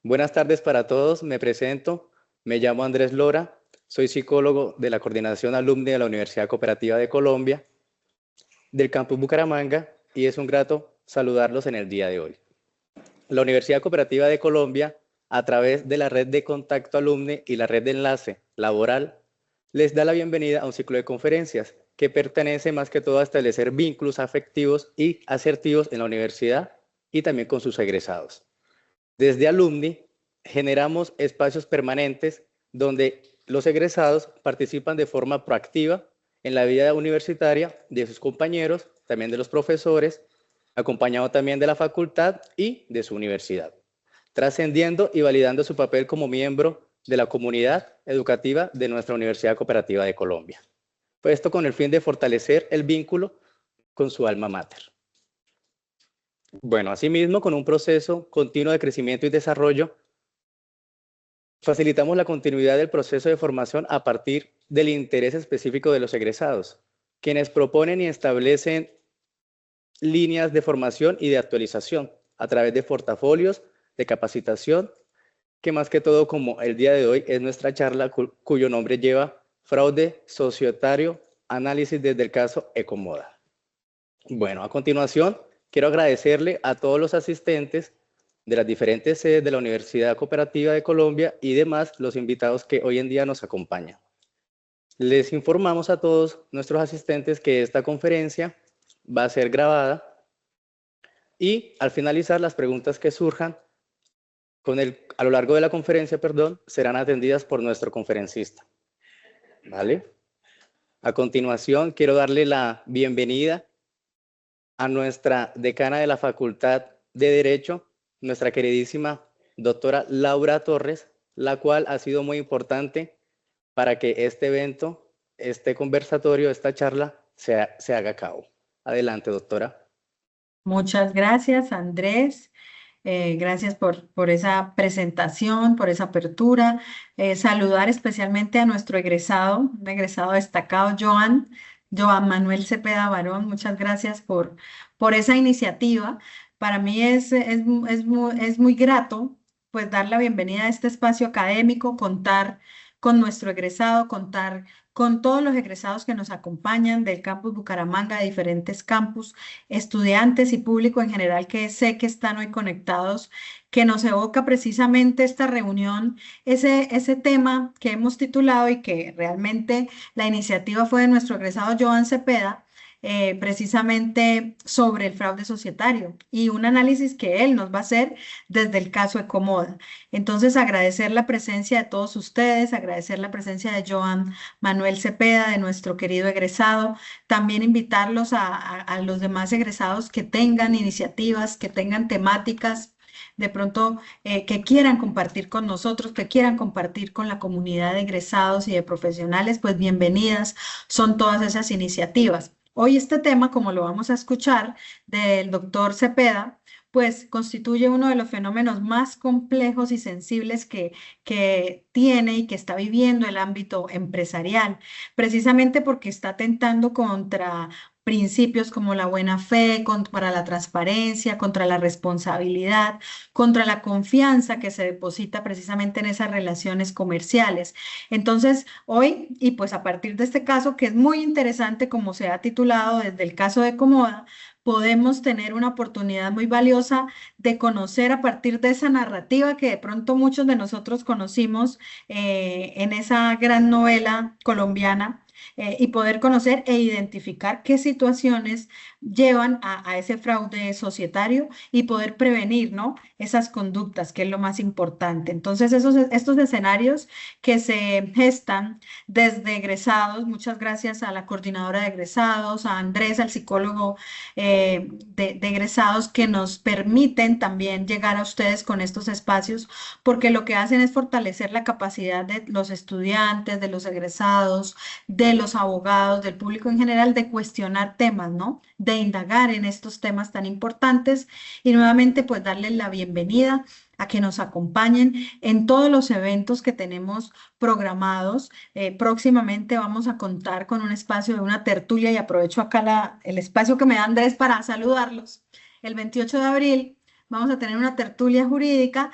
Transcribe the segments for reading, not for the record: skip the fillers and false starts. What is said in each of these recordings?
Buenas tardes para todos, me presento, me llamo Andrés Lora, soy psicólogo de la Coordinación Alumni de la Universidad Cooperativa de Colombia, del campus Bucaramanga, y es un grato saludarlos en el día de hoy. La Universidad Cooperativa de Colombia, a través de la red de contacto alumni y la red de enlace laboral, les da la bienvenida a un ciclo de conferencias que pertenece más que todo a establecer vínculos afectivos y asertivos en la universidad y también con sus egresados. Desde Alumni generamos espacios permanentes donde los egresados participan de forma proactiva en la vida universitaria de sus compañeros, también de los profesores, acompañado también de la facultad y de su universidad, trascendiendo y validando su papel como miembro de la comunidad educativa de nuestra Universidad Cooperativa de Colombia. Pues esto con el fin de fortalecer el vínculo con su alma mater. Bueno, asimismo, con un proceso continuo de crecimiento y desarrollo, facilitamos la continuidad del proceso de formación a partir del interés específico de los egresados, quienes proponen y establecen líneas de formación y de actualización a través de portafolios de capacitación, que más que todo, como el día de hoy es nuestra charla, cuyo nombre lleva Fraude Societario, Análisis desde el caso Ecomoda. Bueno, a continuación, quiero agradecerle a todos los asistentes de las diferentes sedes de la Universidad Cooperativa de Colombia y demás los invitados que hoy en día nos acompañan. Les informamos a todos nuestros asistentes que esta conferencia va a ser grabada y al finalizar las preguntas que surjan a lo largo de la conferencia, serán atendidas por nuestro conferencista. ¿Vale? A continuación, quiero darle la bienvenida a nuestra decana de la Facultad de Derecho, nuestra queridísima doctora Laura Torres, la cual ha sido muy importante para que este evento, este conversatorio, esta charla se haga a cabo. Adelante, doctora. Muchas gracias, Andrés. Gracias por esa presentación, por esa apertura. Saludar especialmente a nuestro egresado, un egresado destacado, Joan Manuel Cepeda Barón. Muchas gracias por esa iniciativa. Para mí es muy grato pues dar la bienvenida a este espacio académico, contar con nuestro egresado, contar con todos los egresados que nos acompañan del campus Bucaramanga, de diferentes campus, estudiantes y público en general que sé que están hoy conectados, que nos evoca precisamente esta reunión, ese tema que hemos titulado y que realmente la iniciativa fue de nuestro egresado Joan Cepeda, precisamente sobre el fraude societario y un análisis que él nos va a hacer desde el caso Ecomoda. Entonces, agradecer la presencia de todos ustedes, agradecer la presencia de Joan Manuel Cepeda, de nuestro querido egresado, también invitarlos a los demás egresados que tengan iniciativas, que tengan temáticas, de pronto que quieran compartir con nosotros, que quieran compartir con la comunidad de egresados y de profesionales, pues bienvenidas son todas esas iniciativas. Hoy este tema, como lo vamos a escuchar del doctor Cepeda, pues constituye uno de los fenómenos más complejos y sensibles que tiene y que está viviendo el ámbito empresarial, precisamente porque está atentando contra principios como la buena fe, contra la transparencia, contra la responsabilidad, contra la confianza que se deposita precisamente en esas relaciones comerciales. Entonces, hoy, y pues a partir de este caso, que es muy interesante, como se ha titulado desde el caso de Comoda, podemos tener una oportunidad muy valiosa de conocer a partir de esa narrativa que de pronto muchos de nosotros conocimos en esa gran novela colombiana, y poder conocer e identificar qué situaciones llevan a ese fraude societario y poder prevenir, ¿no?, esas conductas, que es lo más importante. Entonces, estos escenarios que se gestan desde egresados, muchas gracias a la coordinadora de egresados, a Andrés, al psicólogo de egresados, que nos permiten también llegar a ustedes con estos espacios, porque lo que hacen es fortalecer la capacidad de los estudiantes, de los egresados, de los abogados, del público en general, de cuestionar temas, ¿no?, de indagar en estos temas tan importantes, y nuevamente pues darles la bienvenida a que nos acompañen en todos los eventos que tenemos programados. Próximamente vamos a contar con un espacio de una tertulia, y aprovecho acá el espacio que me da Andrés para saludarlos. El 28 de abril vamos a tener una tertulia jurídica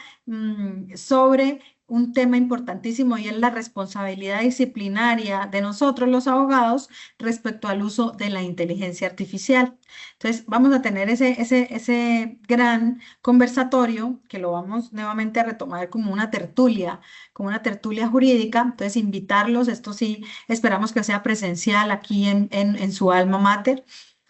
sobre un tema importantísimo y es la responsabilidad disciplinaria de nosotros los abogados respecto al uso de la inteligencia artificial. Entonces, vamos a tener ese gran conversatorio que lo vamos nuevamente a retomar como una tertulia jurídica. Entonces, invitarlos, esto sí, esperamos que sea presencial aquí en su alma mater,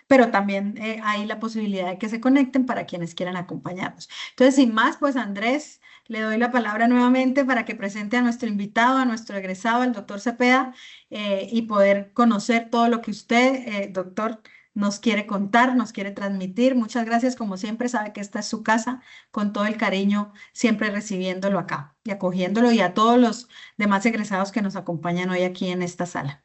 pero también hay la posibilidad de que se conecten para quienes quieran acompañarnos. Entonces, sin más, pues Andrés, le doy la palabra nuevamente para que presente a nuestro invitado, a nuestro egresado, al doctor Cepeda, y poder conocer todo lo que usted, doctor, nos quiere contar, nos quiere transmitir. Muchas gracias, como siempre, sabe que esta es su casa, con todo el cariño, siempre recibiéndolo acá y acogiéndolo y a todos los demás egresados que nos acompañan hoy aquí en esta sala.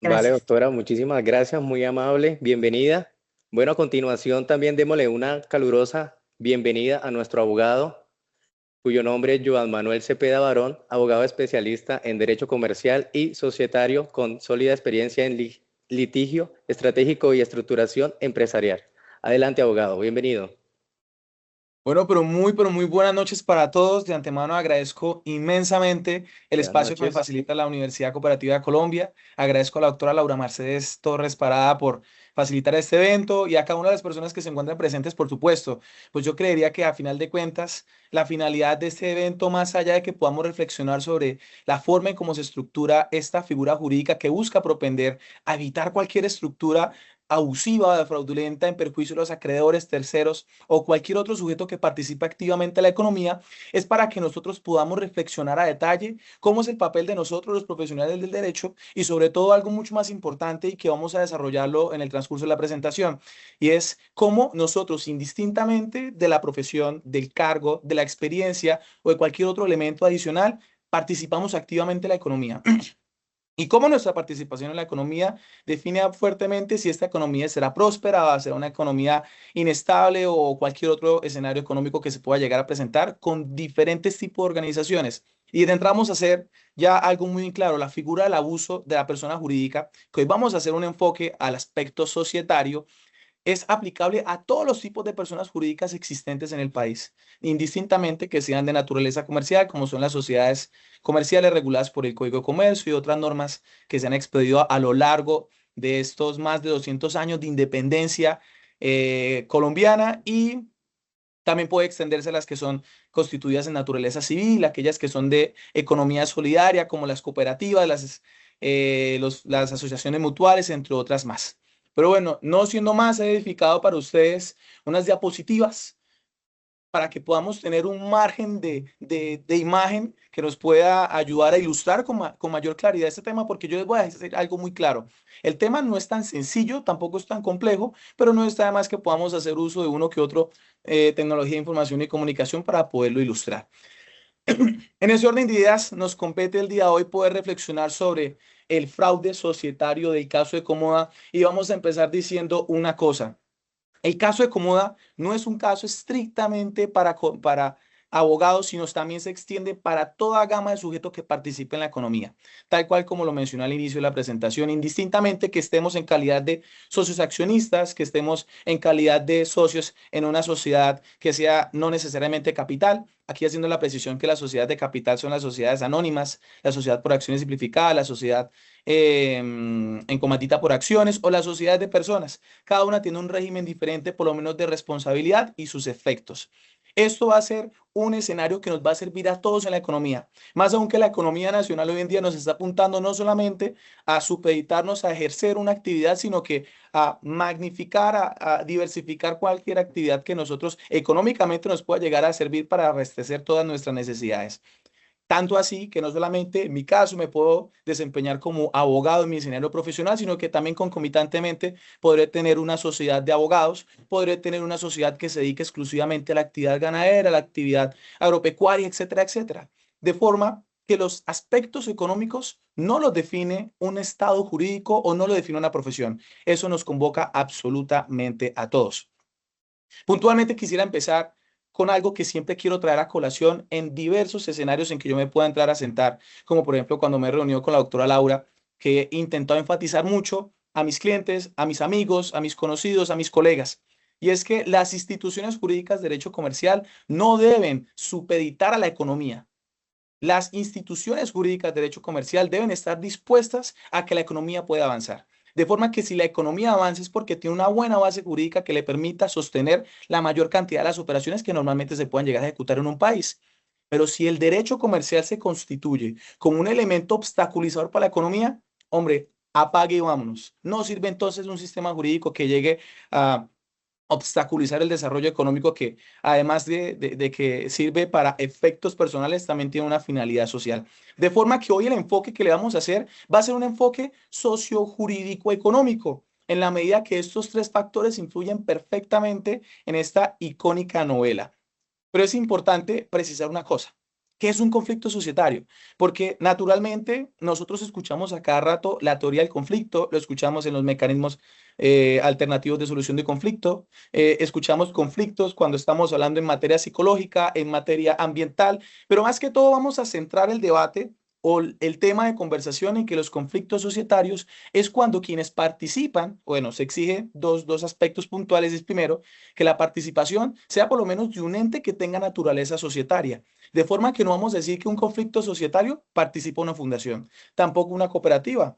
Vale, Gracias. doctora, muchísimas gracias, muy amable, bienvenida. Bueno, a continuación también démosle una calurosa bienvenida a nuestro abogado, cuyo nombre es Joan Manuel Cepeda Barón, abogado especialista en Derecho Comercial y Societario con sólida experiencia en litigio estratégico y estructuración empresarial. Adelante, abogado, bienvenido. Bueno, pero muy buenas noches para todos. De antemano agradezco inmensamente el Buenas espacio que me noches. facilita la Universidad Cooperativa de Colombia. Agradezco a la doctora Laura Mercedes Torres Parada por facilitar este evento y a cada una de las personas que se encuentran presentes, por supuesto. Pues yo creería que a final de cuentas, la finalidad de este evento, más allá de que podamos reflexionar sobre la forma en cómo se estructura esta figura jurídica que busca propender a evitar cualquier estructura abusiva, fraudulenta en perjuicio de los acreedores, terceros o cualquier otro sujeto que participe activamente en la economía, es para que nosotros podamos reflexionar a detalle cómo es el papel de nosotros, los profesionales del derecho, y sobre todo algo mucho más importante y que vamos a desarrollarlo en el transcurso de la presentación, y es cómo nosotros, indistintamente de la profesión, del cargo, de la experiencia o de cualquier otro elemento adicional, participamos activamente en la economía. Y cómo nuestra participación en la economía define fuertemente si esta economía será próspera, será una economía inestable o cualquier otro escenario económico que se pueda llegar a presentar con diferentes tipos de organizaciones. Y entramos a hacer ya algo muy claro, la figura del abuso de la persona jurídica, que hoy vamos a hacer un enfoque al aspecto societario, es aplicable a todos los tipos de personas jurídicas existentes en el país, indistintamente que sean de naturaleza comercial, como son las sociedades comerciales reguladas por el Código de Comercio y otras normas que se han expedido a lo largo de estos más de 200 años de independencia colombiana, y también puede extenderse a las que son constituidas en naturaleza civil, aquellas que son de economía solidaria, como las cooperativas, las asociaciones mutuales, entre otras más. Pero bueno, no siendo más, he edificado para ustedes unas diapositivas para que podamos tener un margen de imagen que nos pueda ayudar a ilustrar con mayor claridad este tema, porque yo les voy a decir algo muy claro. El tema no es tan sencillo, tampoco es tan complejo, pero no está de más que podamos hacer uso de uno que otro tecnología de información y comunicación para poderlo ilustrar. En ese orden de ideas, nos compete el día de hoy poder reflexionar sobre el fraude societario del caso de Comoda, y vamos a empezar diciendo una cosa. El caso de Comoda no es un caso estrictamente para abogados, sino también se extiende para toda gama de sujetos que participen en la economía, tal cual como lo mencioné al inicio de la presentación, indistintamente que estemos en calidad de socios accionistas, que estemos en calidad de socios en una sociedad que sea no necesariamente capital. Aquí haciendo la precisión que las sociedades de capital son las sociedades anónimas, la sociedad por acciones simplificada, la sociedad en comandita por acciones o las sociedades de personas. Cada una tiene un régimen diferente, por lo menos de responsabilidad y sus efectos. Esto va a ser un escenario que nos va a servir a todos en la economía. Más aún que la economía nacional hoy en día nos está apuntando no solamente a supeditarnos a ejercer una actividad, sino que a magnificar, a diversificar cualquier actividad que nosotros económicamente nos pueda llegar a servir para abastecer todas nuestras necesidades. Tanto así que no solamente en mi caso me puedo desempeñar como abogado en mi escenario profesional, sino que también concomitantemente podré tener una sociedad de abogados, podré tener una sociedad que se dedique exclusivamente a la actividad ganadera, a la actividad agropecuaria, etcétera, etcétera. De forma que los aspectos económicos no los define un estado jurídico o no lo define una profesión. Eso nos convoca absolutamente a todos. Puntualmente quisiera empezar con algo que siempre quiero traer a colación en diversos escenarios en que yo me pueda entrar a sentar, como por ejemplo cuando me he reunido con la doctora Laura, que intentó enfatizar mucho a mis clientes, a mis amigos, a mis conocidos, a mis colegas, y es que las instituciones jurídicas de derecho comercial no deben supeditar a la economía. Las instituciones jurídicas de derecho comercial deben estar dispuestas a que la economía pueda avanzar. De forma que si la economía avanza es porque tiene una buena base jurídica que le permita sostener la mayor cantidad de las operaciones que normalmente se puedan llegar a ejecutar en un país. Pero si el derecho comercial se constituye como un elemento obstaculizador para la economía, hombre, apague y vámonos. No sirve entonces un sistema jurídico que llegue a obstaculizar el desarrollo económico que, además de que sirve para efectos personales, también tiene una finalidad social. De forma que hoy el enfoque que le vamos a hacer va a ser un enfoque socio-jurídico-económico, en la medida que estos tres factores influyen perfectamente en esta icónica novela. Pero es importante precisar una cosa. ¿Qué es un conflicto societario? Porque naturalmente nosotros escuchamos a cada rato la teoría del conflicto, lo escuchamos en los mecanismos alternativos de solución de conflicto, escuchamos conflictos cuando estamos hablando en materia psicológica, en materia ambiental, pero más que todo vamos a centrar el debate o el tema de conversación en que los conflictos societarios es cuando quienes participan, bueno, se exige dos aspectos puntuales. Es primero, que la participación sea por lo menos de un ente que tenga naturaleza societaria, de forma que no vamos a decir que un conflicto societario participa una fundación, tampoco una cooperativa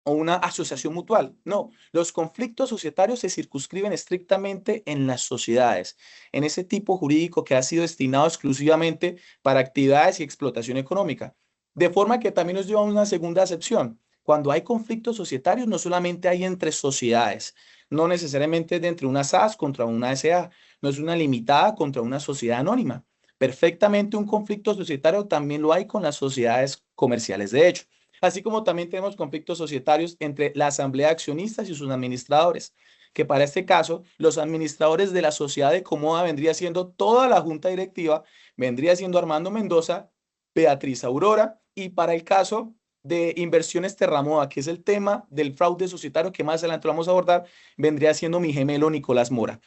o una asociación mutual. No, los conflictos societarios se circunscriben estrictamente en las sociedades, en ese tipo jurídico que ha sido destinado exclusivamente para actividades y explotación económica. De forma que también nos lleva a una segunda acepción. Cuando hay conflictos societarios, no solamente hay entre sociedades, no necesariamente de entre una SAS contra una SA, no es una limitada contra una sociedad anónima. Perfectamente un conflicto societario también lo hay con las sociedades comerciales, de hecho. Así como también tenemos conflictos societarios entre la asamblea de accionistas y sus administradores, que para este caso, los administradores de la sociedad de Comoda vendría siendo toda la junta directiva, vendría siendo Armando Mendoza, Beatriz Aurora, y para el caso de Inversiones Terramoda, que es el tema del fraude societario que más adelante vamos a abordar, vendría siendo mi gemelo Nicolás Mora.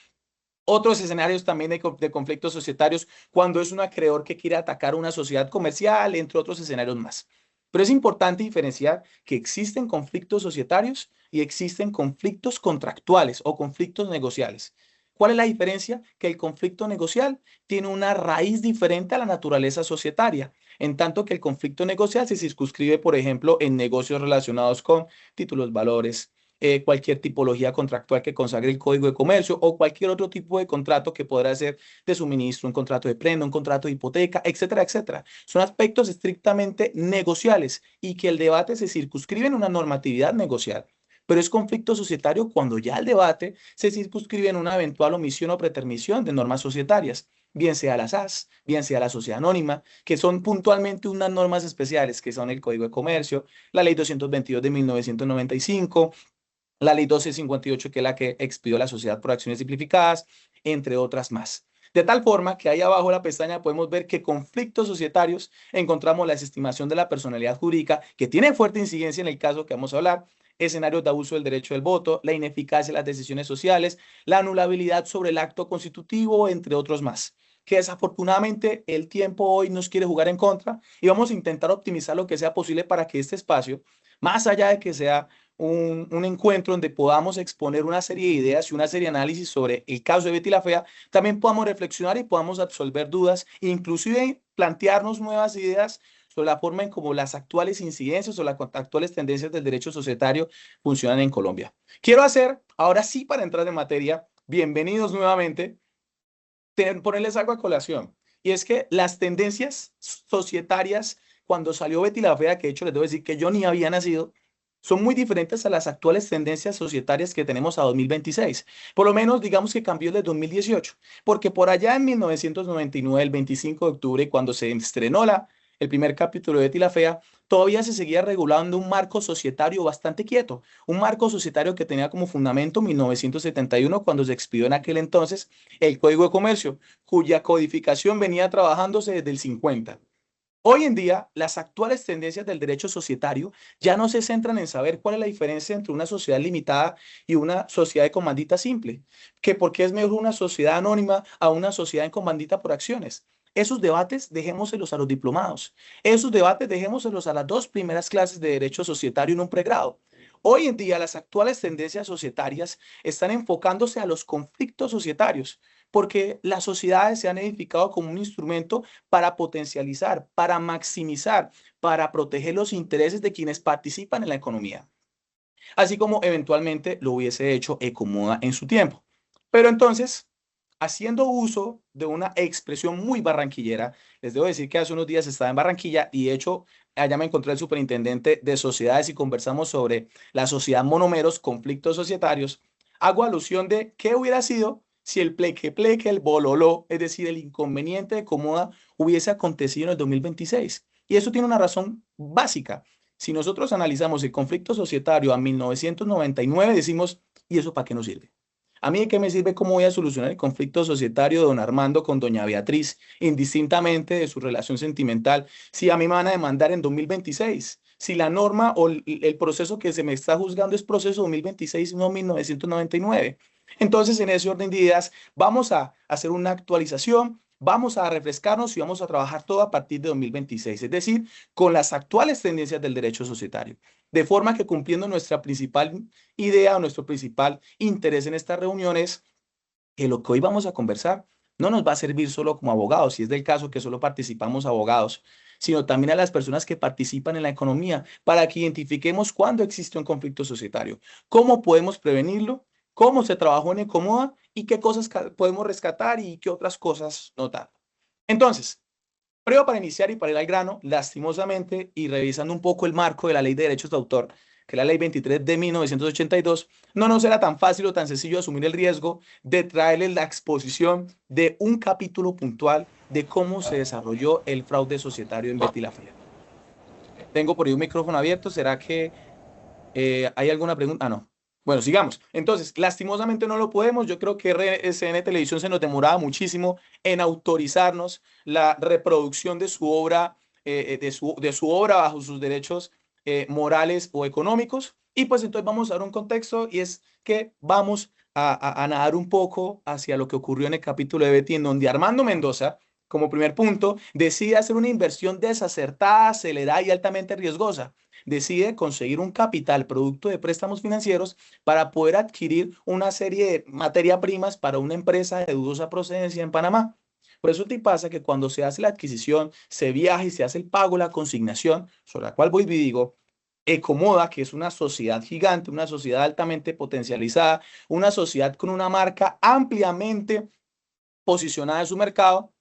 Otros escenarios también de conflictos societarios cuando es un acreedor que quiere atacar una sociedad comercial, entre otros escenarios más. Pero es importante diferenciar que existen conflictos societarios y existen conflictos contractuales o conflictos negociales. ¿Cuál es la diferencia? Que el conflicto negocial tiene una raíz diferente a la naturaleza societaria, en tanto que el conflicto negocial se circunscribe, por ejemplo, en negocios relacionados con títulos, valores, cualquier tipología contractual que consagre el Código de Comercio o cualquier otro tipo de contrato que podrá ser de suministro, un contrato de prenda, un contrato de hipoteca, etcétera, etcétera. Son aspectos estrictamente negociales y que el debate se circunscribe en una normatividad negocial. Pero es conflicto societario cuando ya el debate se circunscribe en una eventual omisión o pretermisión de normas societarias, bien sea la SAS, bien sea la sociedad anónima, que son puntualmente unas normas especiales, que son el Código de Comercio, la Ley 222 de 1995, la ley 1258, que es la que expidió la sociedad por acciones simplificadas, entre otras más. De tal forma que ahí abajo de la pestaña podemos ver que conflictos societarios encontramos la desestimación de la personalidad jurídica, que tiene fuerte incidencia en el caso que vamos a hablar, escenarios de abuso del derecho del voto, la ineficacia de las decisiones sociales, la anulabilidad sobre el acto constitutivo, entre otros más, que desafortunadamente el tiempo hoy nos quiere jugar en contra y vamos a intentar optimizar lo que sea posible para que este espacio, más allá de que sea un encuentro donde podamos exponer una serie de ideas y una serie de análisis sobre el caso de Betty la Fea, también podamos reflexionar y podamos absolver dudas e inclusive plantearnos nuevas ideas sobre la forma en cómo las actuales incidencias o las actuales tendencias del derecho societario funcionan en Colombia. Quiero hacer, ahora sí para entrar en materia, bienvenidos nuevamente, ponerles algo a colación. Y es que las tendencias societarias, cuando salió Betty la Fea, que de hecho les debo decir que yo ni había nacido, son muy diferentes a las actuales tendencias societarias que tenemos a 2026. Por lo menos, digamos que cambió desde 2018, porque por allá en 1999, el 25 de octubre, cuando se estrenó el primer capítulo de Betty la Fea, todavía se seguía regulando un marco societario bastante quieto, un marco societario que tenía como fundamento 1971, cuando se expidió en aquel entonces el Código de Comercio, cuya codificación venía trabajándose desde el 50. Hoy en día, las actuales tendencias del derecho societario ya no se centran en saber cuál es la diferencia entre una sociedad limitada y una sociedad de comandita simple, que por qué es mejor una sociedad anónima a una sociedad en comandita por acciones. Esos debates dejémoselos a los diplomados. Esos debates dejémoselos a las dos primeras clases de derecho societario en un pregrado. Hoy en día las actuales tendencias societarias están enfocándose a los conflictos societarios, porque las sociedades se han edificado como un instrumento para potencializar, para maximizar, para proteger los intereses de quienes participan en la economía, así como eventualmente lo hubiese hecho Ecomoda en su tiempo. Pero entonces, haciendo uso de una expresión muy barranquillera, les debo decir que hace unos días estaba en Barranquilla y de hecho allá me encontré el superintendente de sociedades y conversamos sobre la sociedad monomeros, conflictos societarios. Hago alusión de qué hubiera sido si el pleque, el bololó, es decir, el inconveniente de Comoda hubiese acontecido en el 2026. Y eso tiene una razón básica. Si nosotros analizamos el conflicto societario a 1999, decimos, ¿y eso para qué nos sirve? ¿A mí de qué me sirve cómo voy a solucionar el conflicto societario de don Armando con doña Beatriz, indistintamente de su relación sentimental, si a mí me van a demandar en 2026? Si la norma o el proceso que se me está juzgando es proceso 2026 y no 1999. Entonces, en ese orden de ideas, vamos a hacer una actualización, vamos a refrescarnos y vamos a trabajar todo a partir de 2026, es decir, con las actuales tendencias del derecho societario. De forma que cumpliendo nuestra principal idea o nuestro principal interés en esta reunión es que lo que hoy vamos a conversar no nos va a servir solo como abogados, si es del caso que solo participamos abogados, sino también a las personas que participan en la economía para que identifiquemos cuándo existe un conflicto societario, cómo podemos prevenirlo, cómo se trabajó en Ecomoda y qué cosas podemos rescatar y qué otras cosas notar. Entonces, pero para iniciar y para ir al grano, lastimosamente, y revisando un poco el marco de la Ley de Derechos de Autor, que es la Ley 23 de 1982, no nos era tan fácil o tan sencillo asumir el riesgo de traerles la exposición de un capítulo puntual de cómo se desarrolló el fraude societario en Betty la Fea. Tengo por ahí un micrófono abierto, ¿será que hay alguna pregunta? Ah, no. Bueno, sigamos. Entonces, lastimosamente no lo podemos. Yo creo que RCN Televisión se nos demoraba muchísimo en autorizarnos la reproducción de su obra, de su obra bajo sus derechos morales o económicos. Y pues entonces vamos a dar un contexto y es que vamos a nadar un poco hacia lo que ocurrió en el capítulo de Betty, en donde Armando Mendoza, como primer punto, decide hacer una inversión desacertada, acelerada y altamente riesgosa. Decide conseguir un capital producto de préstamos financieros para poder adquirir una serie de materia primas para una empresa de dudosa procedencia en Panamá. Por eso te pasa que cuando se hace la adquisición, se viaja y se hace el pago, la consignación, sobre la cual voy y digo, Ecomoda, que es una sociedad gigante, una sociedad altamente potencializada, una sociedad con una marca ampliamente posicionada en su mercado,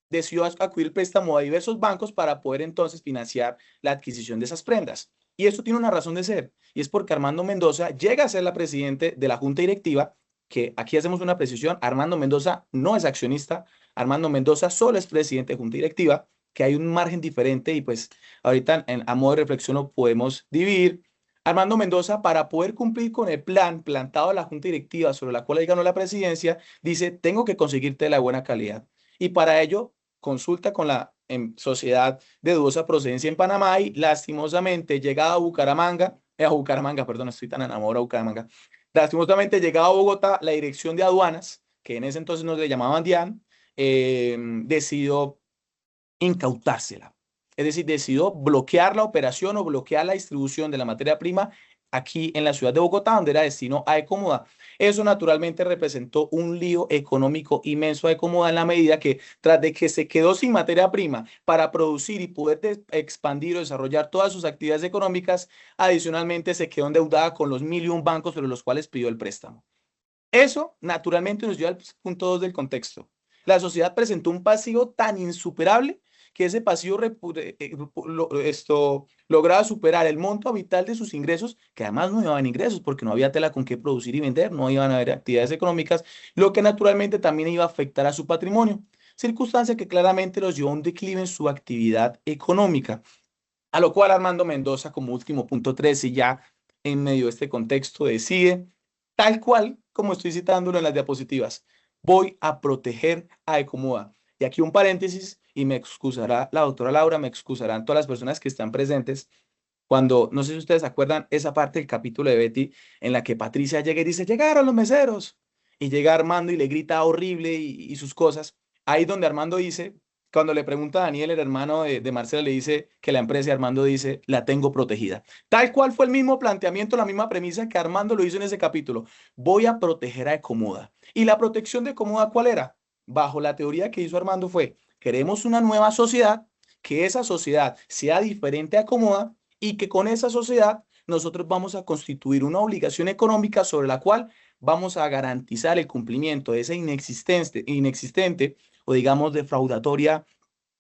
decidió acudir préstamo a diversos bancos para poder entonces financiar la adquisición de esas prendas. Y esto tiene una razón de ser, y es porque Armando Mendoza llega a ser la presidente de la junta directiva, que aquí hacemos una precisión, Armando Mendoza no es accionista, Armando Mendoza solo es presidente de junta directiva, que hay un margen diferente y pues ahorita a modo de reflexión lo podemos dividir. Armando Mendoza, para poder cumplir con el plan plantado a la junta directiva sobre la cual él ganó la presidencia, dice, tengo que conseguirte la buena calidad. Y para ello consulta con la sociedad de dudosa procedencia en Panamá y lastimosamente llegada a Bucaramanga, perdón, estoy tan enamorado de Bucaramanga, lastimosamente llegada a Bogotá, la dirección de aduanas, que en ese entonces nos le llamaban DIAN, decidió incautársela. Es decir, decidió bloquear la operación o bloquear la distribución de la materia prima aquí en la ciudad de Bogotá, donde era destino a Ecomoda. Eso naturalmente representó un lío económico inmenso a Ecomoda en la medida que tras de que se quedó sin materia prima para producir y poder expandir o desarrollar todas sus actividades económicas, adicionalmente se quedó endeudada con los 1.001 bancos sobre los cuales pidió el préstamo. Eso naturalmente nos lleva al punto 2 del contexto. La sociedad presentó un pasivo tan insuperable que ese pasivo lograba superar el monto habitual de sus ingresos, que además no iban ingresos porque no había tela con qué producir y vender, no iban a haber actividades económicas, lo que naturalmente también iba a afectar a su patrimonio, circunstancia que claramente los llevó a un declive en su actividad económica, a lo cual Armando Mendoza, como último punto 13, ya en medio de este contexto, decide, tal cual como estoy citándolo en las diapositivas, voy a proteger a Ecomoda. Y aquí un paréntesis, y me excusará la doctora Laura, me excusarán todas las personas que están presentes, cuando, no sé si ustedes se acuerdan, esa parte del capítulo de Betty en la que Patricia llega y dice, llegaron los meseros, y llega Armando y le grita horrible y sus cosas. Ahí donde Armando dice, Cuando le pregunta a Daniel, el hermano de Marcela, le dice que la empresa de Armando dice, la tengo protegida. Tal cual fue el mismo planteamiento, la misma premisa que Armando lo hizo en ese capítulo. Voy a proteger a Ecomoda. ¿Y la protección de Ecomoda cuál era? Bajo la teoría que hizo Armando fue, queremos una nueva sociedad, que esa sociedad sea diferente a Ecomoda y que con esa sociedad nosotros vamos a constituir una obligación económica sobre la cual vamos a garantizar el cumplimiento de esa inexistente o digamos defraudatoria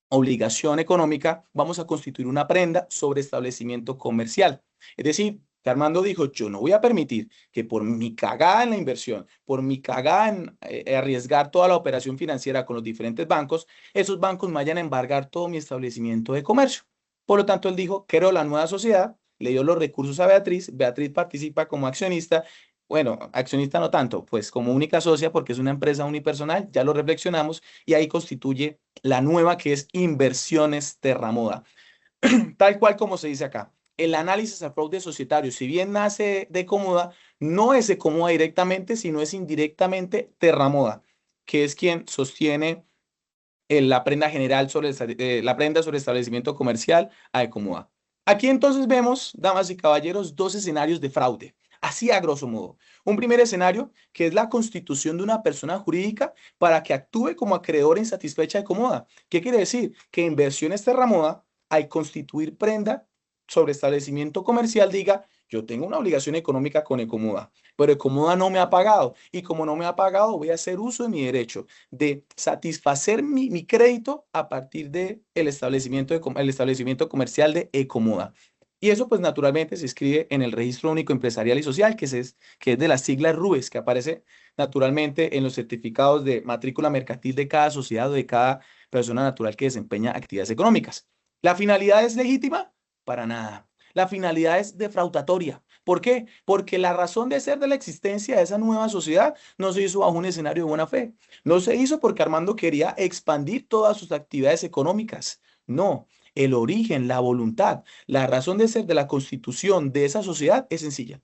obligación económica, vamos a constituir una prenda sobre establecimiento comercial. Es decir, que Armando dijo, yo no voy a permitir que por mi cagada en la inversión, por mi cagada en arriesgar toda la operación financiera con los diferentes bancos, esos bancos me vayan a embargar todo mi establecimiento de comercio. Por lo tanto, él dijo, creo la nueva sociedad, le dio los recursos a Beatriz, Beatriz participa como accionista. Bueno, accionista no tanto, pues como única socia porque es una empresa unipersonal, ya lo reflexionamos y ahí constituye la nueva que es Inversiones Terramoda. Tal cual como se dice acá. El análisis al fraude societario, si bien nace de Ecomoda, no es Ecomoda directamente, sino es indirectamente Terramoda, que es quien sostiene la prenda general la prenda sobre establecimiento comercial a Ecomoda. Aquí entonces vemos, damas y caballeros, dos escenarios de fraude. Así a grosso modo. Un primer escenario que es la constitución de una persona jurídica para que actúe como acreedora insatisfecha de Ecomoda. ¿Qué quiere decir? Que Inversiones Terramoda, al constituir prenda sobre establecimiento comercial, diga, yo tengo una obligación económica con Ecomoda, pero Ecomoda no me ha pagado. Y como no me ha pagado, voy a hacer uso de mi derecho de satisfacer mi crédito a partir del establecimiento comercial de Ecomoda. Y eso pues naturalmente se escribe en el Registro Único Empresarial y Social, que es de las siglas RUES, que aparece naturalmente en los certificados de matrícula mercantil de cada sociedad o de cada persona natural que desempeña actividades económicas. ¿La finalidad es legítima? Para nada. La finalidad es defraudatoria. ¿Por qué? Porque la razón de ser de la existencia de esa nueva sociedad no se hizo bajo un escenario de buena fe. No se hizo porque Armando quería expandir todas sus actividades económicas. No, el origen, la voluntad, la razón de ser de la constitución de esa sociedad es sencilla.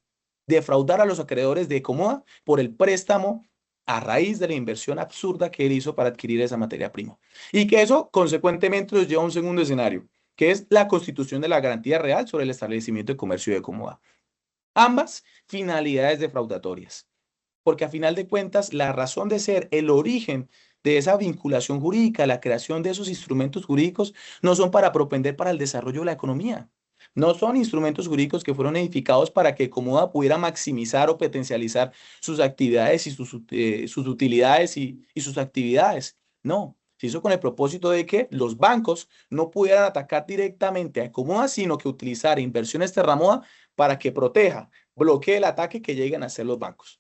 Defraudar a los acreedores de Ecomoda por el préstamo a raíz de la inversión absurda que él hizo para adquirir esa materia prima. Y que eso consecuentemente nos lleva a un segundo escenario, que es la constitución de la garantía real sobre el establecimiento de comercio de Ecomoda. Ambas finalidades defraudatorias, porque a final de cuentas la razón de ser, el origen de esa vinculación jurídica, la creación de esos instrumentos jurídicos, no son para propender para el desarrollo de la economía. No son instrumentos jurídicos que fueron edificados para que Ecomoda pudiera maximizar o potencializar sus actividades y sus utilidades y sus actividades. No, se hizo con el propósito de que los bancos no pudieran atacar directamente a Ecomoda, sino que utilizar Inversiones Terramoda para que proteja, bloquee el ataque que lleguen a hacer los bancos.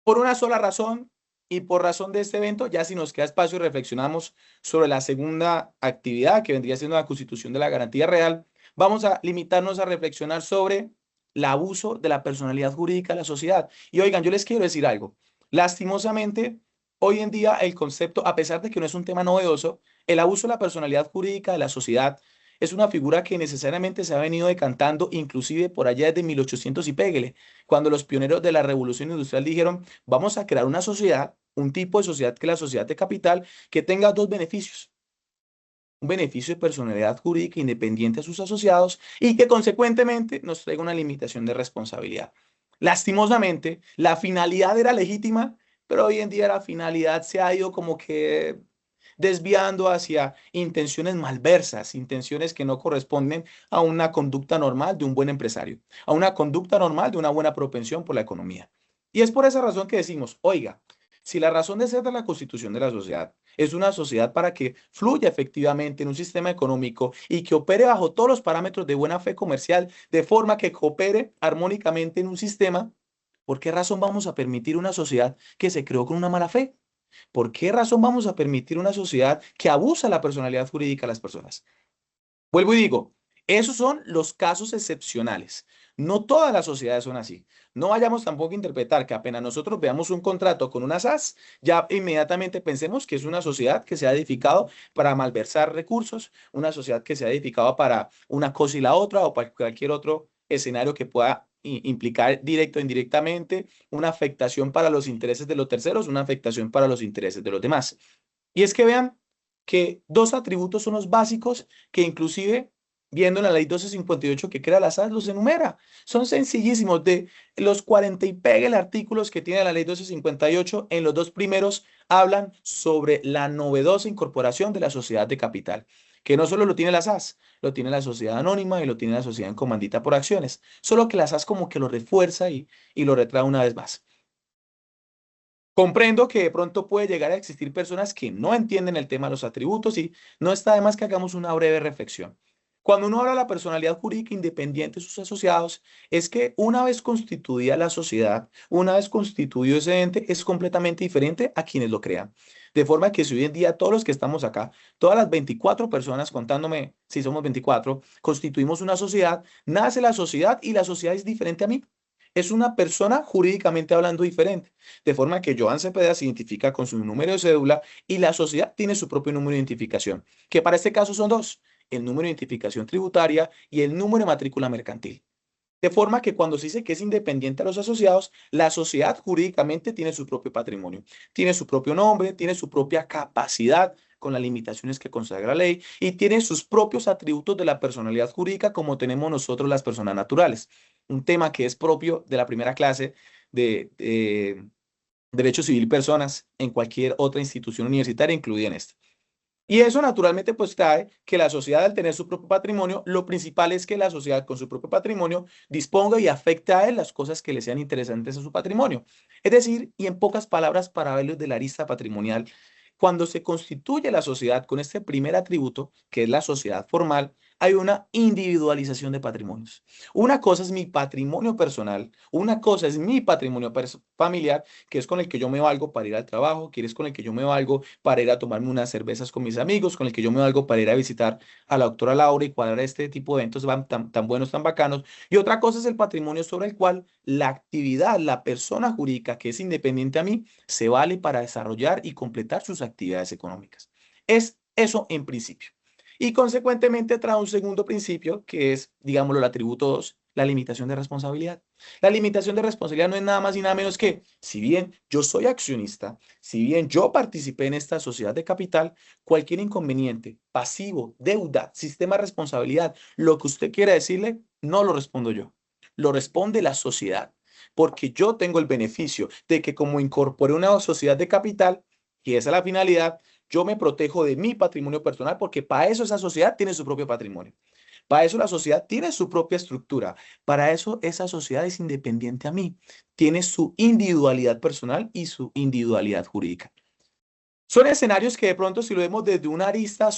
Por una sola razón y por razón de este evento, ya si nos queda espacio reflexionamos sobre la segunda actividad que vendría siendo la constitución de la garantía real, vamos a limitarnos a reflexionar sobre el abuso de la personalidad jurídica de la sociedad. Y oigan, yo les quiero decir algo. Lastimosamente, hoy en día el concepto, a pesar de que no es un tema novedoso, el abuso de la personalidad jurídica de la sociedad es una figura que necesariamente se ha venido decantando inclusive por allá desde 1800 y péguele, cuando los pioneros de la revolución industrial dijeron, vamos a crear una sociedad, un tipo de sociedad que es la sociedad de capital, que tenga dos beneficios. Un beneficio de personalidad jurídica independiente a sus asociados y que consecuentemente nos traiga una limitación de responsabilidad. Lastimosamente, la finalidad era legítima, pero hoy en día la finalidad se ha ido como que desviando hacia intenciones malversas, intenciones que no corresponden a una conducta normal de un buen empresario, a una conducta normal de una buena propensión por la economía. Y es por esa razón que decimos, oiga, si la razón de ser de la constitución de la sociedad es una sociedad para que fluya efectivamente en un sistema económico y que opere bajo todos los parámetros de buena fe comercial, de forma que coopere armónicamente en un sistema, ¿por qué razón vamos a permitir una sociedad que se creó con una mala fe? ¿Por qué razón vamos a permitir una sociedad que abusa la personalidad jurídica de las personas? Vuelvo y digo, esos son los casos excepcionales. No todas las sociedades son así. No vayamos tampoco a interpretar que apenas nosotros veamos un contrato con una SAS, ya inmediatamente pensemos que es una sociedad que se ha edificado para malversar recursos, una sociedad que se ha edificado para una cosa y la otra o para cualquier otro escenario que pueda implicar directo o indirectamente una afectación para los intereses de los terceros, una afectación para los intereses de los demás. Y es que vean que dos atributos son los básicos que inclusive, viendo en la ley 1258 que crea las SAS, los enumera. Son sencillísimos. De los 40 y pegue artículos que tiene la ley 1258, en los dos primeros hablan sobre la novedosa incorporación de la sociedad de capital, que no solo lo tiene la SAS, lo tiene la sociedad anónima y lo tiene la sociedad en comandita por acciones, solo que la SAS como que lo refuerza y lo retrae una vez más. Comprendo que de pronto puede llegar a existir personas que no entienden el tema de los atributos y no está de más que hagamos una breve reflexión. Cuando uno habla de la personalidad jurídica independiente de sus asociados, es que una vez constituida la sociedad, una vez constituido ese ente, es completamente diferente a quienes lo crean. De forma que si hoy en día todos los que estamos acá, todas las 24 personas, contándome si somos 24, constituimos una sociedad, nace la sociedad y la sociedad es diferente a mí. Es una persona jurídicamente hablando diferente, de forma que Joan Cepeda se identifica con su número de cédula y la sociedad tiene su propio número de identificación, que para este caso son dos: el número de identificación tributaria y el número de matrícula mercantil. De forma que cuando se dice que es independiente a los asociados, la sociedad jurídicamente tiene su propio patrimonio, tiene su propio nombre, tiene su propia capacidad con las limitaciones que consagra la ley y tiene sus propios atributos de la personalidad jurídica como tenemos nosotros las personas naturales. Un tema que es propio de la primera clase de Derecho Civil Personas en cualquier otra institución universitaria, incluida en esta. Y eso naturalmente pues trae que la sociedad, al tener su propio patrimonio, lo principal es que la sociedad con su propio patrimonio disponga y afecte a él las cosas que le sean interesantes a su patrimonio. Es decir, y en pocas palabras, para verlo de la arista patrimonial, cuando se constituye la sociedad con este primer atributo, que es la sociedad formal, hay una individualización de patrimonios. Una cosa es mi patrimonio personal, una cosa es mi patrimonio familiar, que es con el que yo me valgo para ir al trabajo, que es con el que yo me valgo para ir a tomarme unas cervezas con mis amigos, con el que yo me valgo para ir a visitar a la doctora Laura y cuadrar este tipo de eventos tan buenos, tan bacanos. Y otra cosa es el patrimonio sobre el cual la actividad, la persona jurídica que es independiente a mí, se vale para desarrollar y completar sus actividades económicas. Es eso en principio. Y consecuentemente trae un segundo principio que es, digámoslo, el atributo 2, la limitación de responsabilidad. La limitación de responsabilidad no es nada más y nada menos que, si bien yo soy accionista, si bien yo participé en esta sociedad de capital, cualquier inconveniente, pasivo, deuda, sistema de responsabilidad, lo que usted quiera decirle, no lo respondo yo, lo responde la sociedad, porque yo tengo el beneficio de que como incorporé una sociedad de capital, y esa es la finalidad, yo me protejo de mi patrimonio personal porque para eso esa sociedad tiene su propio patrimonio. Para eso la sociedad tiene su propia estructura. Para eso esa sociedad es independiente a mí. Tiene su individualidad personal y su individualidad jurídica. Son escenarios que de pronto si lo vemos desde una arista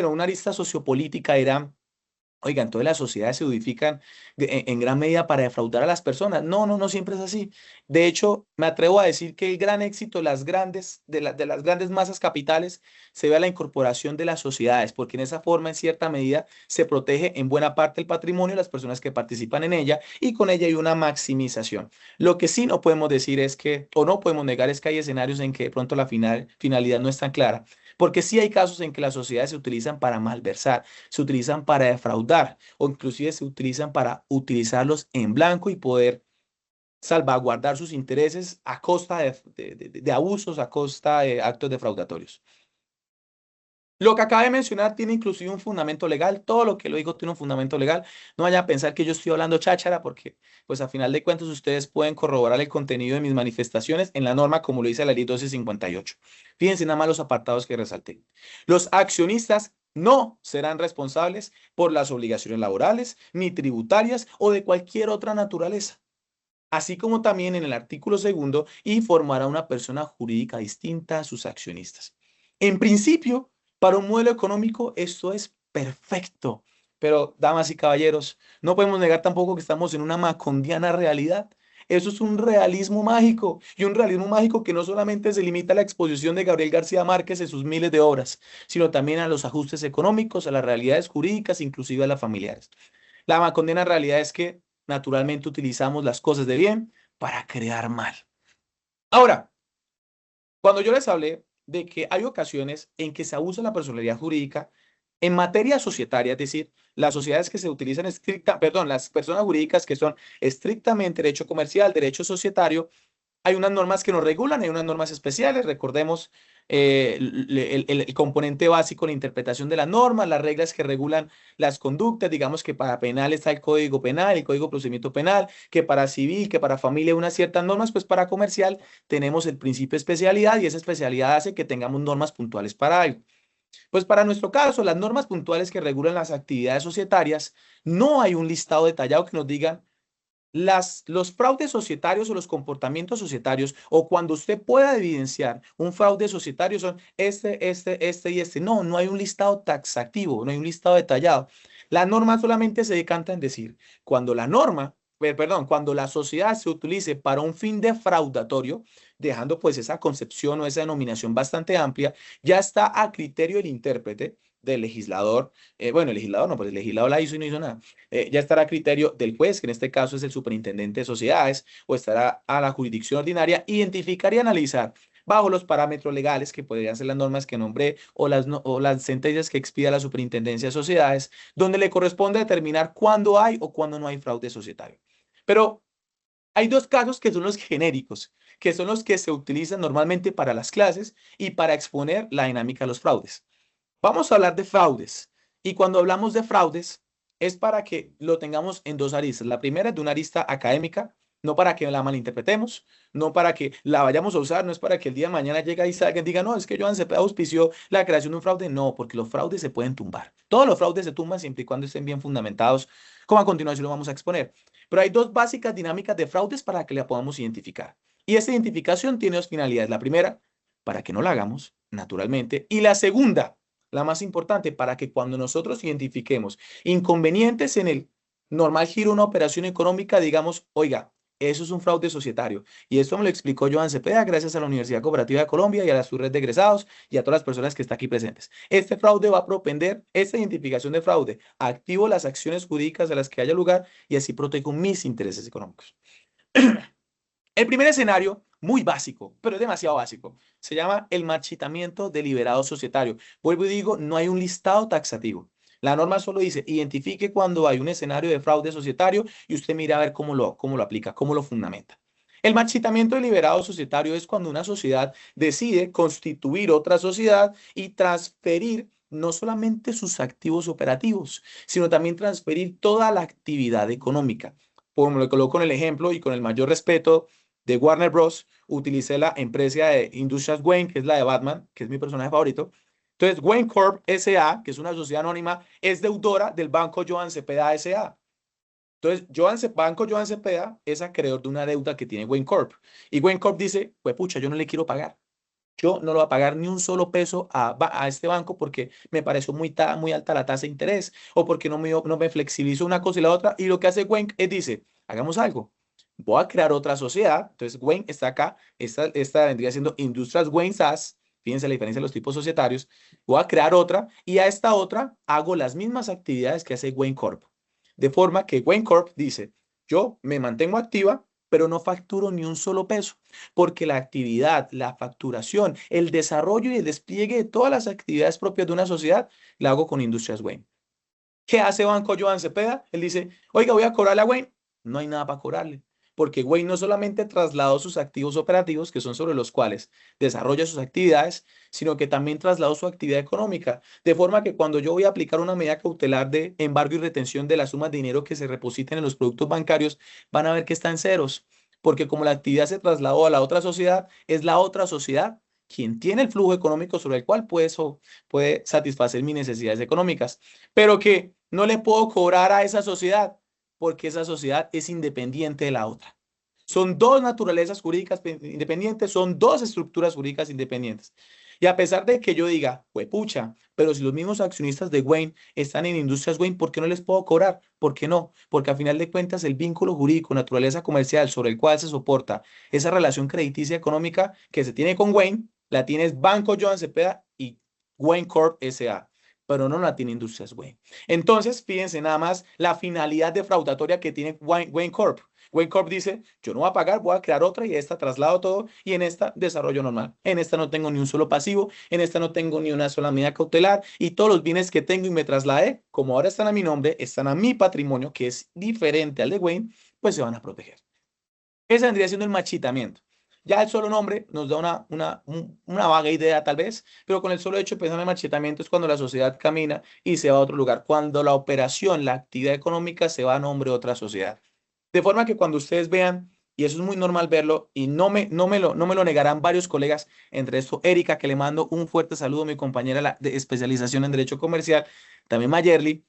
una arista sociopolítica era: oigan, entonces las sociedades se edifican en gran medida para defraudar a las personas. No, no, no siempre es así. De hecho, me atrevo a decir que el gran éxito de de las grandes masas capitales se ve a la incorporación de las sociedades, porque en esa forma, en cierta medida, se protege en buena parte el patrimonio de las personas que participan en ella y con ella hay una maximización. Lo que sí no podemos decir es que, o no podemos negar, es que hay escenarios en que de pronto la finalidad no es tan clara. Porque sí hay casos en que las sociedades se utilizan para malversar, se utilizan para defraudar o inclusive se utilizan para utilizarlos en blanco y poder salvaguardar sus intereses a costa de abusos, a costa de actos defraudatorios. Lo que acabo de mencionar tiene inclusive un fundamento legal. Todo lo que lo digo tiene un fundamento legal. No vayan a pensar que yo estoy hablando cháchara porque, pues a final de cuentas, ustedes pueden corroborar el contenido de mis manifestaciones en la norma como lo dice la ley 1258. Fíjense nada más los apartados que resalté. Los accionistas no serán responsables por las obligaciones laborales, ni tributarias o de cualquier otra naturaleza. Así como también en el artículo 2, informará una persona jurídica distinta a sus accionistas. En principio, para un modelo económico esto es perfecto, pero damas y caballeros, no podemos negar tampoco que estamos en una macondiana realidad. Eso es un realismo mágico, y un realismo mágico que no solamente se limita a la exposición de Gabriel García Márquez en sus miles de obras, sino también a los ajustes económicos, a las realidades jurídicas, inclusive a las familiares. La macondiana realidad es que naturalmente utilizamos las cosas de bien para crear mal. Ahora, cuando yo les hablé de que hay ocasiones en que se abusa la personalidad jurídica en materia societaria, es decir, las sociedades que se utilizan las personas jurídicas que son estrictamente derecho comercial, derecho societario, hay unas normas que nos regulan, hay unas normas especiales. Recordemos el componente básico, la interpretación de las normas, las reglas que regulan las conductas, digamos que para penal está el Código Penal, el Código de Procedimiento Penal, que para civil, que para familia unas ciertas normas, pues para comercial tenemos el principio de especialidad y esa especialidad hace que tengamos normas puntuales para algo. Pues para nuestro caso, las normas puntuales que regulan las actividades societarias, no hay un listado detallado que nos digan los fraudes societarios o los comportamientos societarios, o cuando usted pueda evidenciar un fraude societario son este y este. No, no hay un listado taxativo, no hay un listado detallado. La norma solamente se decanta en decir, cuando la norma, perdón, cuando la sociedad se utilice para un fin defraudatorio, dejando pues esa concepción o esa denominación bastante amplia, ya está a criterio del intérprete, del legislador, bueno, el legislador no, pues el legislador la hizo y no hizo nada, ya estará a criterio del juez, que en este caso es el superintendente de sociedades, o estará a la jurisdicción ordinaria, identificar y analizar bajo los parámetros legales, que podrían ser las normas que nombré o las sentencias que expida la superintendencia de sociedades, donde le corresponde determinar cuándo hay o cuándo no hay fraude societario. Pero hay dos casos que son los genéricos, que son los que se utilizan normalmente para las clases y para exponer la dinámica de los fraudes. Vamos a hablar de fraudes. Y cuando hablamos de fraudes, es para que lo tengamos en dos aristas. La primera es de una arista académica, no para que la malinterpretemos, no para que la vayamos a usar, no es para que el día de mañana llegue y salga y diga, no, es que Joan Cepeda auspició la creación de un fraude. No, porque los fraudes se pueden tumbar. Todos los fraudes se tumban siempre y cuando estén bien fundamentados, como a continuación lo vamos a exponer. Pero hay dos básicas dinámicas de fraudes para que la podamos identificar. Y esta identificación tiene dos finalidades. La primera, para que no la hagamos, naturalmente. Y la segunda, la más importante, para que cuando nosotros identifiquemos inconvenientes en el normal giro de una operación económica, digamos, oiga, eso es un fraude societario. Y esto me lo explicó Joan Cepeda gracias a la Universidad Cooperativa de Colombia y a su red de egresados y a todas las personas que están aquí presentes. Este fraude va a propender, esta identificación de fraude, activo las acciones jurídicas de las que haya lugar y así protejo mis intereses económicos. El primer escenario, muy básico, pero es demasiado básico, se llama el marchitamiento deliberado societario. Vuelvo y digo, no hay un listado taxativo. La norma solo dice, identifique cuando hay un escenario de fraude societario y usted mira a ver cómo lo aplica, cómo lo fundamenta. El marchitamiento deliberado societario es cuando una sociedad decide constituir otra sociedad y transferir no solamente sus activos operativos, sino también transferir toda la actividad económica. Como lo coloco en el ejemplo y con el mayor respeto de Warner Bros., utilicé la empresa de Industrias Wayne, que es la de Batman, que es mi personaje favorito. Entonces, Wayne Corp S.A., que es una sociedad anónima, es deudora del Banco Joan Cepeda S.A. Entonces, Banco Joan Cepeda es acreedor de una deuda que tiene Wayne Corp. Y Wayne Corp dice, pues pucha, yo no le quiero pagar. Yo no lo voy a pagar ni un solo peso a este banco porque me pareció muy alta la tasa de interés o porque no me flexibilizó una cosa y la otra. Y lo que hace Wayne es dice, hagamos algo. Voy a crear otra sociedad. Entonces, Wayne está acá. Esta vendría siendo Industrias Wayne SAS. Fíjense la diferencia de los tipos societarios. Voy a crear otra y a esta otra hago las mismas actividades que hace Wayne Corp. De forma que Wayne Corp dice, yo me mantengo activa, pero no facturo ni un solo peso, porque la actividad, la facturación, el desarrollo y el despliegue de todas las actividades propias de una sociedad, la hago con Industrias Wayne. ¿Qué hace Banco Joan Cepeda? Él dice, oiga, voy a cobrarle a Wayne. No hay nada para cobrarle, porque Wayne no solamente trasladó sus activos operativos, que son sobre los cuales desarrolla sus actividades, sino que también trasladó su actividad económica, de forma que cuando yo voy a aplicar una medida cautelar de embargo y retención de las sumas de dinero que se repositen en los productos bancarios, van a ver que está en ceros, porque como la actividad se trasladó a la otra sociedad, es la otra sociedad quien tiene el flujo económico sobre el cual puede satisfacer mis necesidades económicas, pero que no le puedo cobrar a esa sociedad porque esa sociedad es independiente de la otra. Son dos naturalezas jurídicas independientes, son dos estructuras jurídicas independientes. Y a pesar de que yo diga, pues pucha, pero si los mismos accionistas de Wayne están en Industrias Wayne, ¿por qué no les puedo cobrar? ¿Por qué no? Porque a final de cuentas el vínculo jurídico, naturaleza comercial sobre el cual se soporta esa relación crediticia económica que se tiene con Wayne, la tienes Banco Joan Cepeda y Wayne Corp S.A., pero no la tiene Industrias Wayne. Entonces, fíjense nada más la finalidad defraudatoria que tiene Wayne Corp. Wayne Corp dice, yo no voy a pagar, voy a crear otra y esta traslado todo y en esta desarrollo normal. En esta no tengo ni un solo pasivo, en esta no tengo ni una sola medida cautelar y todos los bienes que tengo y me trasladé, como ahora están a mi nombre, están a mi patrimonio, que es diferente al de Wayne, pues se van a proteger. Ese vendría siendo el marchitamiento. Ya el solo nombre nos da una vaga idea tal vez, pero con el solo hecho de pensar en el marchitamiento es cuando la sociedad camina y se va a otro lugar, cuando la operación, la actividad económica se va a nombre de otra sociedad. De forma que cuando ustedes vean, y eso es muy normal verlo, y no me lo negarán varios colegas, entre esto Erika, que le mando un fuerte saludo, mi compañera de especialización en Derecho Comercial, también Mayerly,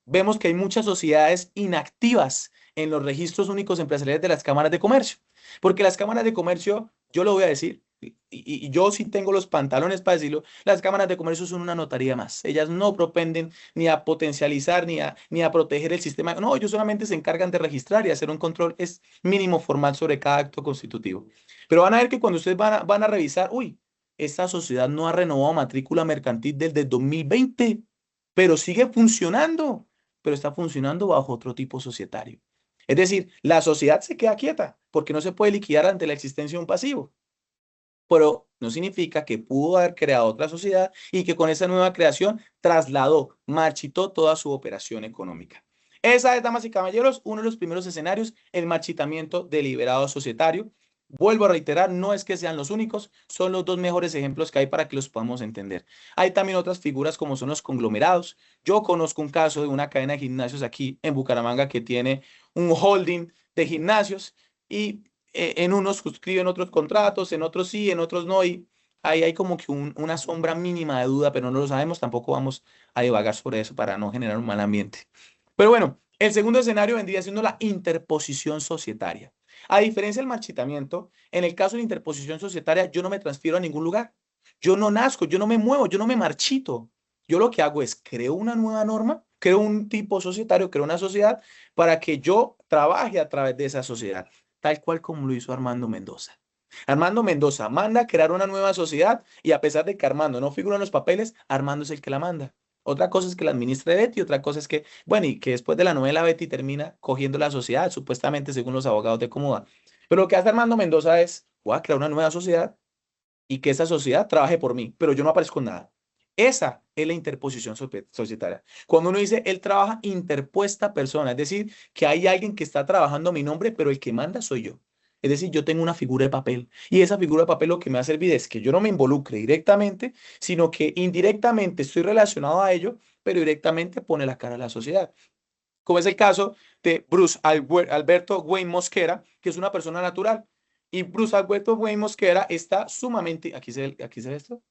vemos que hay muchas sociedades inactivas en los registros únicos empresariales de las cámaras de comercio, porque las cámaras de comercio, yo lo voy a decir, y yo sí tengo los pantalones para decirlo, las cámaras de comercio son una notaría más. Ellas no propenden ni a potencializar ni a proteger el sistema. No, ellos solamente se encargan de registrar y hacer un control es mínimo formal sobre cada acto constitutivo. Pero van a ver que cuando ustedes van a revisar, uy, esta sociedad no ha renovado matrícula mercantil desde el 2020, pero sigue funcionando, pero está funcionando bajo otro tipo societario. Es decir, la sociedad se queda quieta porque no se puede liquidar ante la existencia de un pasivo, pero no significa que pudo haber creado otra sociedad y que con esa nueva creación trasladó, marchitó toda su operación económica. Esa es, damas y caballeros, uno de los primeros escenarios, el marchitamiento deliberado societario. Vuelvo a reiterar, no es que sean los únicos, son los dos mejores ejemplos que hay para que los podamos entender. Hay también otras figuras como son los conglomerados. Yo conozco un caso de una cadena de gimnasios aquí en Bucaramanga que tiene un holding de gimnasios y en unos suscriben otros contratos, en otros sí, en otros no, y ahí hay como que una sombra mínima de duda, pero no lo sabemos, tampoco vamos a divagar sobre eso para no generar un mal ambiente. Pero bueno, el segundo escenario vendría siendo la interposición societaria. A diferencia del marchitamiento, en el caso de la interposición societaria, yo no me transfiero a ningún lugar. Yo no nazco, yo no me muevo, yo no me marchito. Yo lo que hago es creo una nueva norma, creo un tipo societario, creo una sociedad para que yo trabaje a través de esa sociedad, tal cual como lo hizo Armando Mendoza. Armando Mendoza manda a crear una nueva sociedad y a pesar de que Armando no figura en los papeles, Armando es el que la manda. Otra cosa es que la administre Betty, otra cosa es que, bueno, y que después de la novela Betty termina cogiendo la sociedad, supuestamente según los abogados de Cómoda. Pero lo que hace Armando Mendoza es, voy a crear una nueva sociedad y que esa sociedad trabaje por mí, pero yo no aparezco en nada. Esa es la interposición societaria. Cuando uno dice, él trabaja interpuesta persona, es decir, que hay alguien que está trabajando a mi nombre, pero el que manda soy yo. Es decir, yo tengo una figura de papel y esa figura de papel lo que me va a servir es que yo no me involucre directamente, sino que indirectamente estoy relacionado a ello, pero directamente pone la cara a la sociedad. Como es el caso de Bruce Alberto Wayne Mosquera, que es una persona natural. Y Bruce Alberto Wayne Mosquera está sumamente, aquí se ve esto,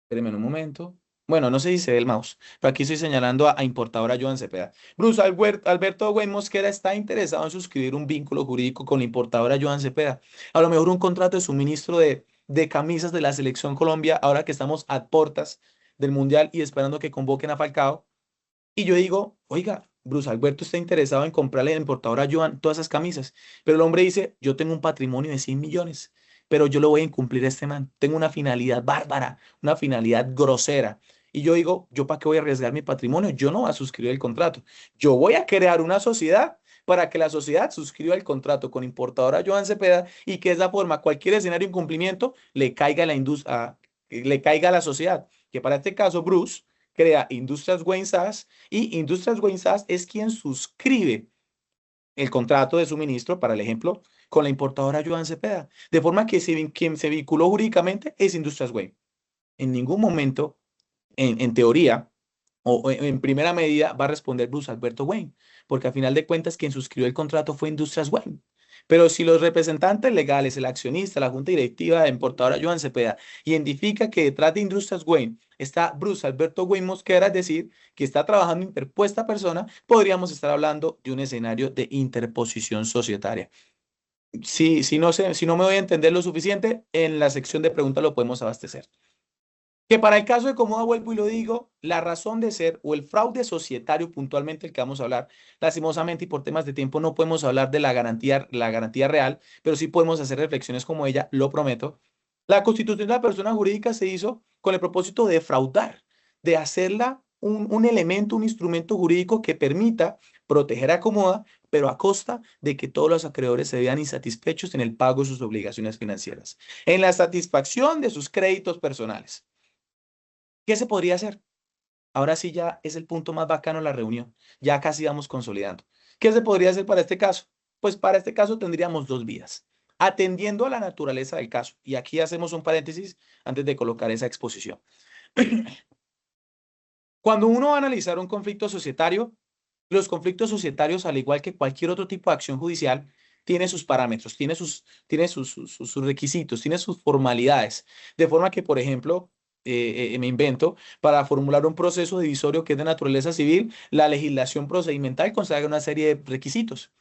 espérenme un momento. Bueno, no sé si se ve el mouse, pero aquí estoy señalando a importadora Joan Cepeda. Bruce Alberto Wayne Mosquera está interesado en suscribir un vínculo jurídico con la importadora Joan Cepeda. A lo mejor un contrato de suministro de camisas de la Selección Colombia, ahora que estamos a puertas del Mundial y esperando que convoquen a Falcao. Y yo digo, oiga, Bruce Alberto está interesado en comprarle a la importadora Joan todas esas camisas. Pero el hombre dice, yo tengo un patrimonio de 100 millones, pero yo lo voy a incumplir a este man. Tengo una finalidad bárbara, una finalidad grosera. Y yo digo, ¿yo para qué voy a arriesgar mi patrimonio? Yo no voy a suscribir el contrato. Yo voy a crear una sociedad para que la sociedad suscriba el contrato con importadora Joan Cepeda y que de esa forma cualquier escenario de incumplimiento le caiga a la industria, le caiga a la sociedad. Que para este caso, Bruce crea Industrias Wayne SAS y Industrias Wayne SAS es quien suscribe el contrato de suministro, para el ejemplo, con la importadora Joan Cepeda. De forma que quien se vinculó jurídicamente es Industrias Wayne. En ningún momento, en teoría, o en primera medida, va a responder Bruce Alberto Wayne, porque a final de cuentas quien suscribió el contrato fue Industrias Wayne. Pero si los representantes legales, el accionista, la junta directiva de importadora Joan Cepeda, identifica que detrás de Industrias Wayne está Bruce Alberto Wayne Mosquera, es decir, que está trabajando interpuesta persona, podríamos estar hablando de un escenario de interposición societaria. Si no sé, si no me voy a entender lo suficiente, en la sección de preguntas lo podemos abastecer. Que para el caso de Comoda, vuelvo y lo digo, la razón de ser o el fraude societario puntualmente el que vamos a hablar, lastimosamente y por temas de tiempo no podemos hablar de la garantía real, pero sí podemos hacer reflexiones como ella, lo prometo. La constitución de la persona jurídica se hizo con el propósito de fraudar, de hacerla un elemento, un instrumento jurídico que permita proteger a Comoda, pero a costa de que todos los acreedores se vean insatisfechos en el pago de sus obligaciones financieras, en la satisfacción de sus créditos personales. ¿Qué se podría hacer? Ahora sí ya es el punto más bacano de la reunión. Ya casi vamos consolidando. ¿Qué se podría hacer para este caso? Pues para este caso tendríamos dos vías. atendiendo a la naturaleza del caso. Y aquí hacemos un paréntesis antes de colocar esa exposición. Cuando uno va a analizar un conflicto societario, los conflictos societarios, al igual que cualquier otro tipo de acción judicial, tiene sus parámetros, sus requisitos, tiene sus formalidades. De forma que, por ejemplo, me invento, para formular un proceso divisorio que es de naturaleza civil, la legislación procedimental consagra una serie de requisitos.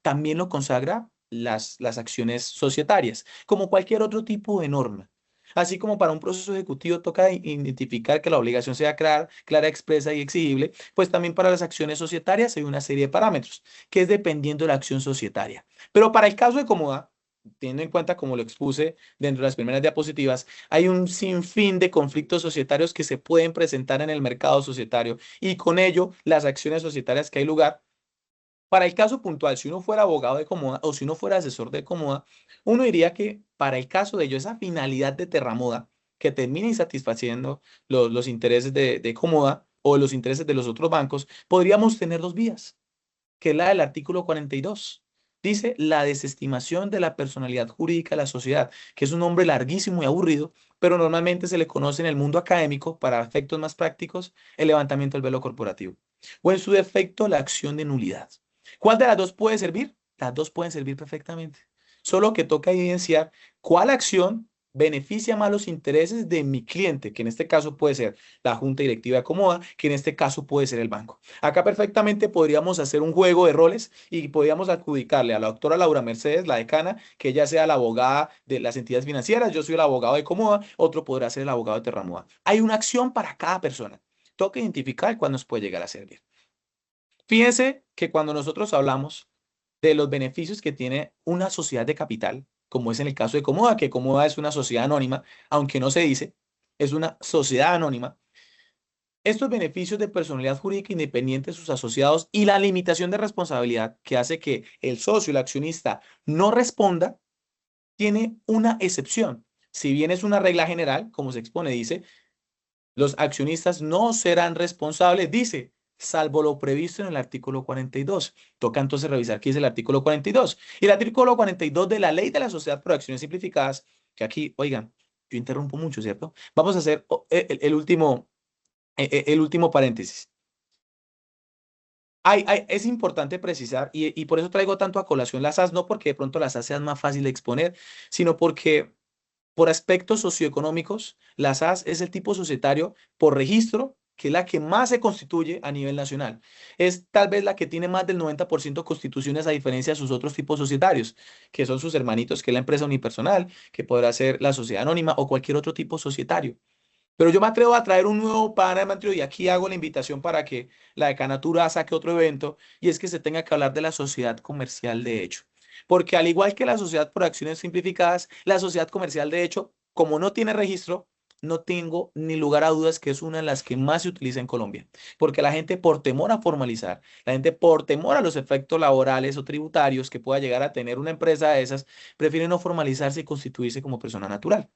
También lo consagra las acciones societarias, como cualquier otro tipo de norma. Así como para un proceso ejecutivo toca identificar que la obligación sea clara, expresa y exigible, pues también para las acciones societarias hay una serie de parámetros, que es dependiendo de la acción societaria. Pero para el caso de Comoda, teniendo en cuenta, como lo expuse dentro de las primeras diapositivas, hay un sinfín de conflictos societarios que se pueden presentar en el mercado societario y con ello las acciones societarias que hay lugar. Para el caso puntual, si uno fuera abogado de Comoda o si uno fuera asesor de Comoda, uno diría que para el caso de ello, esa finalidad de Terramoda que termine insatisfaciendo los intereses de Comoda o los intereses de los otros bancos, podríamos tener dos vías, que es la del artículo 42. Dice la desestimación de la personalidad jurídica de la sociedad, que es un nombre larguísimo y aburrido, pero normalmente se le conoce en el mundo académico, para efectos más prácticos, el levantamiento del velo corporativo. O en su defecto, la acción de nulidad. ¿Cuál de las dos puede servir? Las dos pueden servir perfectamente. Solo que toca evidenciar cuál acción beneficia más los intereses de mi cliente, que en este caso puede ser la junta directiva de Comoda, que en este caso puede ser el banco. Acá perfectamente podríamos hacer un juego de roles y podríamos adjudicarle a la doctora Laura Mercedes, la decana, que ella sea la abogada de las entidades financieras, yo soy el abogado de Comoda, otro podrá ser el abogado de Terramoda. Hay una acción para cada persona. Toca identificar cuál nos puede llegar a servir. Fíjense que cuando nosotros hablamos de los beneficios que tiene una sociedad de capital, como es en el caso de Comoda, que Comoda es una sociedad anónima, aunque no se dice, es una sociedad anónima. Estos beneficios de personalidad jurídica independiente de sus asociados y la limitación de responsabilidad que hace que el socio, el accionista, no responda, tiene una excepción. Si bien es una regla general, como se expone, dice, los accionistas no serán responsables, dice, salvo lo previsto en el artículo 42. Toca entonces revisar qué dice el artículo 42. Y el artículo 42 de la Ley de la Sociedad por Acciones Simplificadas, que aquí, oigan, yo interrumpo mucho, ¿cierto? Vamos a hacer el último paréntesis. Es importante precisar, y por eso traigo tanto a colación las SAS, no porque de pronto las SAS sean más fácil de exponer, sino porque por aspectos socioeconómicos, la SAS es el tipo societario por registro, que es la que más se constituye a nivel nacional. Es tal vez la que tiene más del 90% constituciones, a diferencia de sus otros tipos societarios, que son sus hermanitos, que es la empresa unipersonal, que podrá ser la sociedad anónima o cualquier otro tipo societario. Pero yo me atrevo a traer un nuevo panorama y aquí hago la invitación para que la decanatura saque otro evento, y es que se tenga que hablar de la sociedad comercial de hecho. Porque al igual que la sociedad por acciones simplificadas, la sociedad comercial de hecho, como no tiene registro, no tengo ni lugar a dudas que es una de las que más se utiliza en Colombia. Porque la gente, por temor a formalizar, la gente por temor a los efectos laborales o tributarios que pueda llegar a tener una empresa de esas, prefiere no formalizarse y constituirse como persona natural.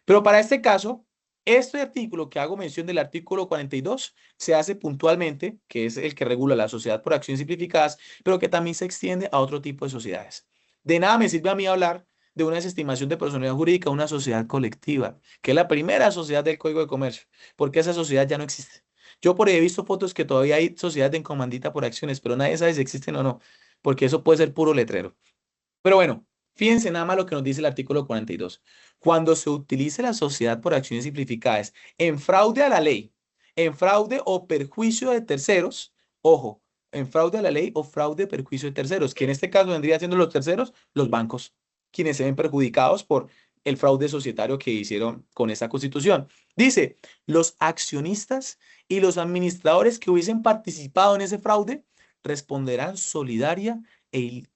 Pero para este caso, este artículo que hago mención del artículo 42 se hace puntualmente, que es el que regula la sociedad por acciones simplificadas, pero que también se extiende a otro tipo de sociedades. De nada me sirve a mí hablar de una desestimación de personalidad jurídica a una sociedad colectiva, que es la primera sociedad del Código de Comercio, porque esa sociedad ya no existe. Yo por ahí he visto fotos que todavía hay sociedades de comandita por acciones, pero nadie sabe si existen o no, porque eso puede ser puro letrero. Pero bueno, fíjense nada más lo que nos dice el artículo 42. Cuando se utilice la sociedad por acciones simplificadas en fraude a la ley, en fraude o perjuicio de terceros, ojo, en fraude a la ley o fraude, perjuicio de terceros, que en este caso vendría siendo los terceros, los bancos, quienes se ven perjudicados por el fraude societario que hicieron con esta constitución. Dice, los accionistas y los administradores que hubiesen participado en ese fraude responderán solidaria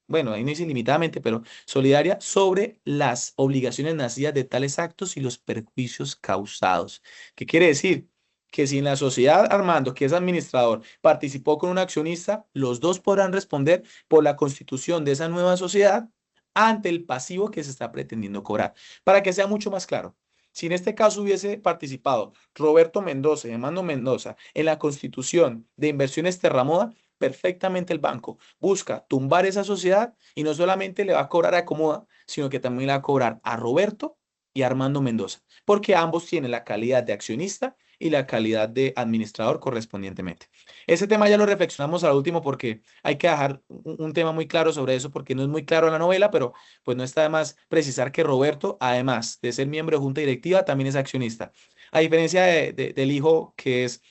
bueno, ahí no dice ilimitadamente, pero solidaria sobre las obligaciones nacidas de tales actos y los perjuicios causados. ¿Qué quiere decir? Que si en la sociedad Armando, que es administrador, participó con un accionista, los dos podrán responder por la constitución de esa nueva sociedad ante el pasivo que se está pretendiendo cobrar. Para que sea mucho más claro, si en este caso hubiese participado Roberto Mendoza y Armando Mendoza en la constitución de Inversiones Terramoda, perfectamente el banco busca tumbar esa sociedad y no solamente le va a cobrar a Comoda, sino que también le va a cobrar a Roberto y a Armando Mendoza, porque ambos tienen la calidad de accionista y la calidad de administrador correspondientemente. Ese tema ya lo reflexionamos al último porque hay que dejar un tema muy claro sobre eso porque no es muy claro en la novela, pero pues no está de más precisar que Roberto, además de ser miembro de junta directiva, también es accionista. A diferencia del hijo que es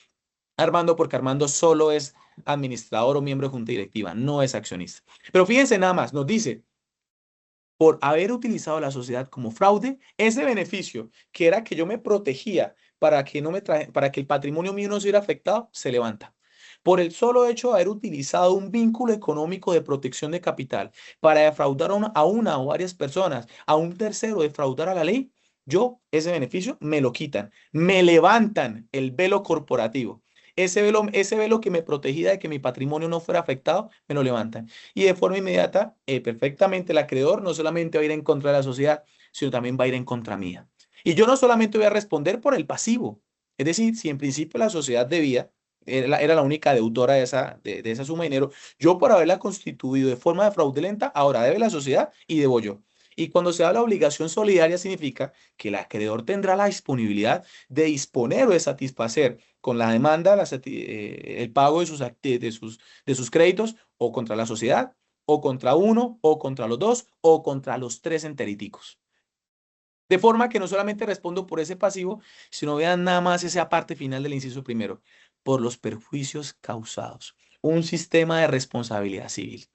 Armando, porque Armando solo es administrador o miembro de junta directiva, no es accionista. Pero fíjense nada más, nos dice, por haber utilizado la sociedad como fraude, ese beneficio que era que yo me protegía para que, para que el patrimonio mío no se hubiera afectado, se levanta. Por el solo hecho de haber utilizado un vínculo económico de protección de capital para defraudar a una o varias personas, a un tercero defraudar a la ley, ese beneficio me lo quitan, me levantan el velo corporativo. Ese velo que me protegía de que mi patrimonio no fuera afectado, me lo levantan. Y de forma inmediata, perfectamente el acreedor no solamente va a ir en contra de la sociedad, sino también va a ir en contra mía. Y yo no solamente voy a responder por el pasivo. Es decir, si en principio la sociedad debía, era la única deudora de esa suma de dinero, yo por haberla constituido de forma fraudulenta, ahora debe la sociedad y debo yo. Y cuando se habla de obligación solidaria, significa que el acreedor tendrá la disponibilidad de disponer o de satisfacer con la demanda el pago de sus créditos o contra la sociedad, o contra uno, o contra los dos, o contra los tres enteriticos. De forma que no solamente respondo por ese pasivo, sino vean nada más esa parte final del inciso primero, por los perjuicios causados. Un sistema de responsabilidad civil,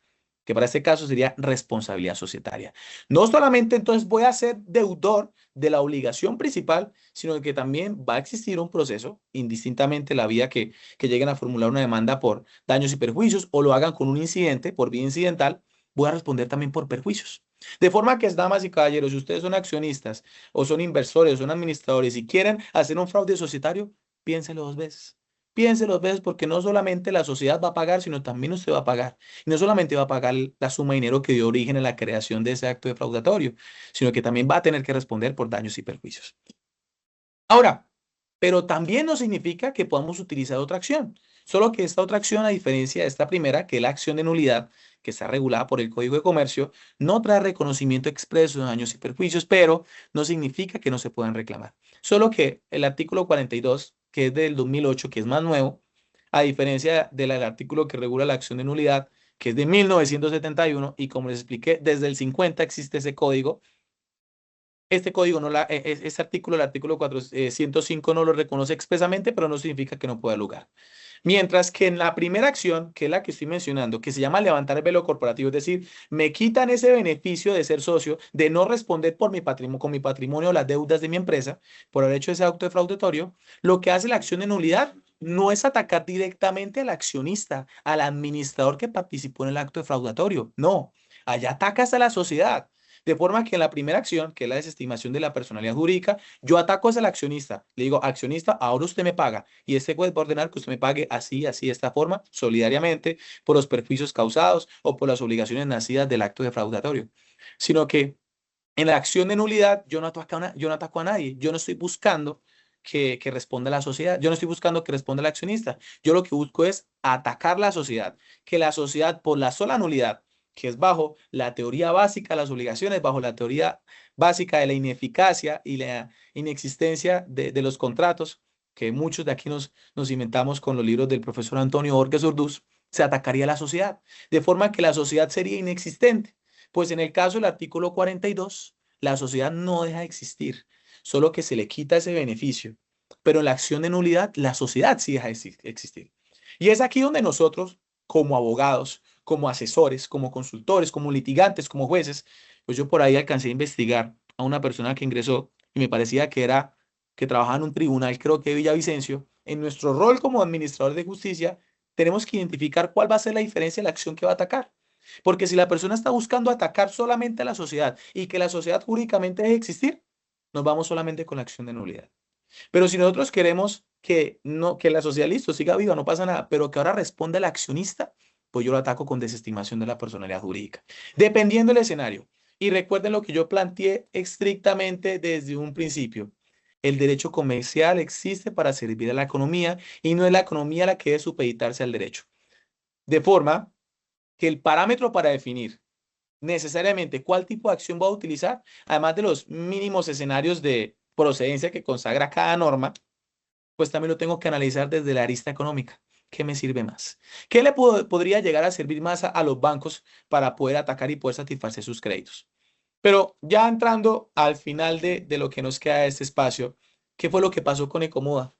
que para este caso sería responsabilidad societaria. No solamente entonces voy a ser deudor de la obligación principal, sino que también va a existir un proceso, indistintamente la vía que lleguen a formular una demanda por daños y perjuicios o lo hagan con un incidente por vía incidental, voy a responder también por perjuicios. De forma que, damas y caballeros, si ustedes son accionistas o son inversores o son administradores y quieren hacer un fraude societario, piénselo dos veces. Piénselo dos veces porque no solamente la sociedad va a pagar, sino también usted va a pagar. Y no solamente va a pagar la suma de dinero que dio origen a la creación de ese acto defraudatorio, sino que también va a tener que responder por daños y perjuicios. Ahora, pero también no significa que podamos utilizar otra acción. Solo que esta otra acción, a diferencia de esta primera, que es la acción de nulidad, que está regulada por el Código de Comercio, no trae reconocimiento expreso de daños y perjuicios, pero no significa que no se puedan reclamar. Solo que el artículo 42, que es del 2008, que es más nuevo, a diferencia del artículo que regula la acción de nulidad, que es de 1971, y como les expliqué, desde el 50 existe ese código. Este código, este artículo, el artículo 405 no lo reconoce expresamente, pero no significa que no pueda lugar. Mientras que en la primera acción, que es la que estoy mencionando, que se llama levantar el velo corporativo, es decir, me quitan ese beneficio de ser socio, de no responder por con mi patrimonio las deudas de mi empresa, por haber hecho ese acto defraudatorio, lo que hace la acción de nulidad no es atacar directamente al accionista, al administrador que participó en el acto defraudatorio, no, allá atacas a la sociedad. De forma que en la primera acción, que es la desestimación de la personalidad jurídica, yo ataco al accionista. Le digo, accionista, ahora usted me paga. Y este juez va a ordenar que usted me pague así, así, de esta forma, solidariamente, por los perjuicios causados o por las obligaciones nacidas del acto defraudatorio. Sino que en la acción de nulidad, yo no ataco a nadie. Yo no estoy buscando que responda la sociedad. Yo no estoy buscando que responda el accionista. Yo lo que busco es atacar la sociedad. Que la sociedad, por la sola nulidad, que es bajo la teoría básica de las obligaciones, bajo la teoría básica de la ineficacia y la inexistencia de los contratos, que muchos de aquí nos inventamos con los libros del profesor Antonio Borges Urduz, se atacaría a la sociedad, de forma que la sociedad sería inexistente. Pues en el caso del artículo 42, la sociedad no deja de existir, solo que se le quita ese beneficio. Pero en la acción de nulidad, la sociedad sí deja de existir. Y es aquí donde nosotros, como abogados, como asesores, como consultores, como litigantes, como jueces, pues yo por ahí alcancé a investigar a una persona que ingresó y me parecía que trabajaba en un tribunal, creo que de Villavicencio. En nuestro rol como administrador de justicia, tenemos que identificar cuál va a ser la diferencia de la acción que va a atacar. Porque si la persona está buscando atacar solamente a la sociedad y que la sociedad jurídicamente deje de existir, nos vamos solamente con la acción de nulidad. Pero si nosotros queremos que la sociedad, listo, siga viva, no pasa nada, pero que ahora responda el accionista, pues yo lo ataco con desestimación de la personalidad jurídica, dependiendo del escenario. Y recuerden lo que yo planteé estrictamente desde un principio. El derecho comercial existe para servir a la economía y no es la economía la que debe supeditarse al derecho. De forma que el parámetro para definir necesariamente cuál tipo de acción va a utilizar, además de los mínimos escenarios de procedencia que consagra cada norma, pues también lo tengo que analizar desde la arista económica. ¿Qué me sirve más? ¿Qué le podría llegar a servir más a los bancos para poder atacar y poder satisfacer sus créditos? Pero ya entrando al final de lo que nos queda de este espacio, ¿qué fue lo que pasó con Ecomoda?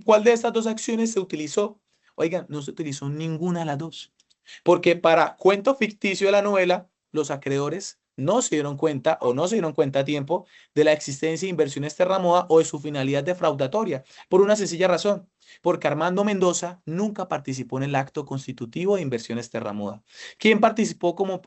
¿Cuál de estas dos acciones se utilizó? Oigan, no se utilizó ninguna de las dos. Porque para cuento ficticio de la novela, los acreedores no se dieron cuenta o no se dieron cuenta a tiempo de la existencia de Inversiones Terramoda o de su finalidad defraudatoria, por una sencilla razón, porque Armando Mendoza nunca participó en el acto constitutivo de Inversiones Terramoda. ¿Quién participó como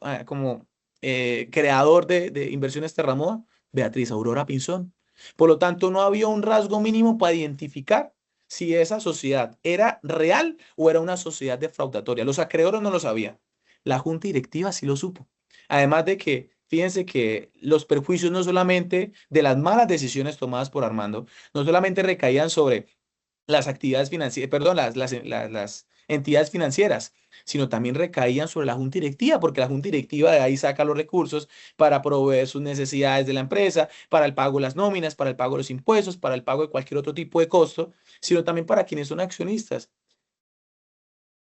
creador de Inversiones Terramoda? Beatriz Aurora Pinzón. Por lo tanto, no había un rasgo mínimo para identificar si esa sociedad era real o era una sociedad defraudatoria. Los acreedores no lo sabían. La junta directiva sí lo supo. Además de que, fíjense que los perjuicios no solamente de las malas decisiones tomadas por Armando, no solamente recaían sobre las actividades financieras, perdón, las entidades financieras, sino también recaían sobre la junta directiva, porque la junta directiva de ahí saca los recursos para proveer sus necesidades de la empresa, para el pago de las nóminas, para el pago de los impuestos, para el pago de cualquier otro tipo de costo, sino también para quienes son accionistas.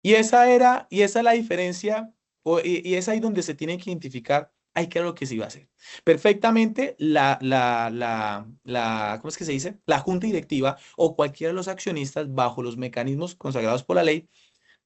Y esa es la diferencia, y es ahí donde se tiene que identificar, hay que lo que se iba a hacer. Perfectamente, ¿cómo es que se dice? La junta directiva o cualquiera de los accionistas, bajo los mecanismos consagrados por la ley,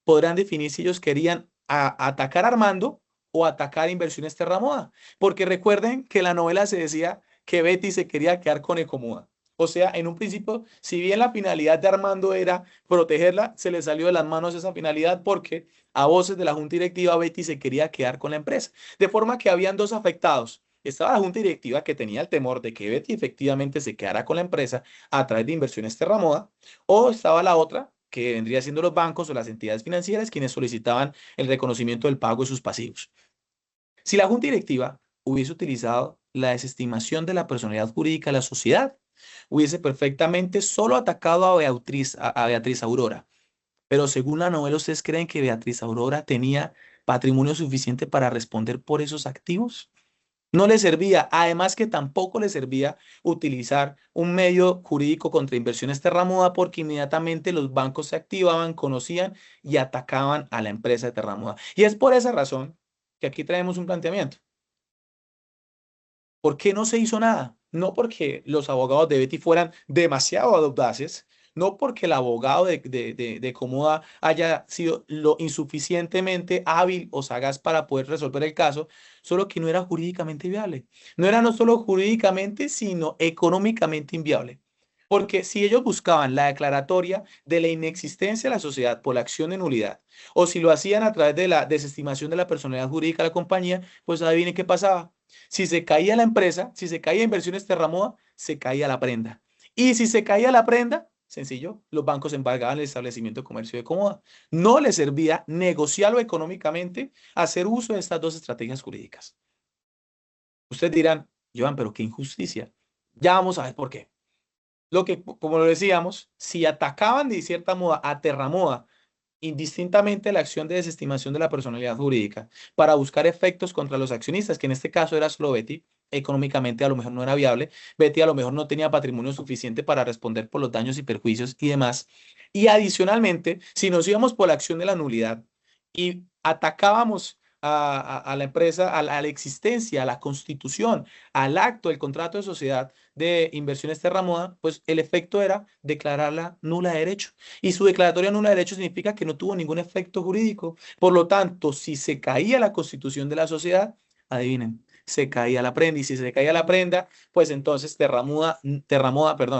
podrán definir si ellos querían atacar a Armando o atacar a Inversiones Terramoda. Porque recuerden que en la novela se decía que Betty se quería quedar con Ecomoda. O sea, en un principio, si bien la finalidad de Armando era protegerla, se le salió de las manos esa finalidad porque a voces de la junta directiva Betty se quería quedar con la empresa. De forma que habían dos afectados. Estaba la junta directiva que tenía el temor de que Betty efectivamente se quedara con la empresa a través de Inversiones Terramoda, o estaba la otra, que vendría siendo los bancos o las entidades financieras quienes solicitaban el reconocimiento del pago de sus pasivos. Si la junta directiva hubiese utilizado la desestimación de la personalidad jurídica de la sociedad, hubiese perfectamente solo atacado a Beatriz Aurora. Pero según la novela, ¿ustedes creen que Beatriz Aurora tenía patrimonio suficiente para responder por esos activos? No le servía, además que tampoco le servía utilizar un medio jurídico contra Inversiones Terramoda porque inmediatamente los bancos se activaban, conocían y atacaban a la empresa de Terramoda. Y es por esa razón que aquí traemos un planteamiento. ¿Por qué no se hizo nada? No porque los abogados de Betty fueran demasiado audaces, no porque el abogado de Comoda haya sido lo insuficientemente hábil o sagaz para poder resolver el caso, solo que no era jurídicamente viable. No era no solo jurídicamente, sino económicamente inviable. Porque si ellos buscaban la declaratoria de la inexistencia de la sociedad por la acción de nulidad, o si lo hacían a través de la desestimación de la personalidad jurídica de la compañía, pues adivinen qué pasaba. Si se caía la empresa, si se caía Inversiones Terramoda, se caía la prenda. Y si se caía la prenda, sencillo, los bancos embargaban el establecimiento de comercio de Comoda. No les servía negociarlo económicamente hacer uso de estas dos estrategias jurídicas. Ustedes dirán, Joan, pero qué injusticia. Ya vamos a ver por qué. Como lo decíamos, si atacaban de cierta moda a Terramoda, indistintamente la acción de desestimación de la personalidad jurídica, para buscar efectos contra los accionistas, que en este caso era solo Betty, económicamente a lo mejor no era viable, Betty a lo mejor no tenía patrimonio suficiente para responder por los daños y perjuicios y demás. Y adicionalmente, si nos íbamos por la acción de la nulidad y atacábamos a la empresa, a la existencia, a la constitución, al acto, el contrato de sociedad de Inversiones Terramoda, pues el efecto era declararla nula de derecho. Y su declaratoria nula de derecho significa que no tuvo ningún efecto jurídico. Por lo tanto, si se caía la constitución de la sociedad, adivinen, se caía la prenda. Y si se caía la prenda, pues entonces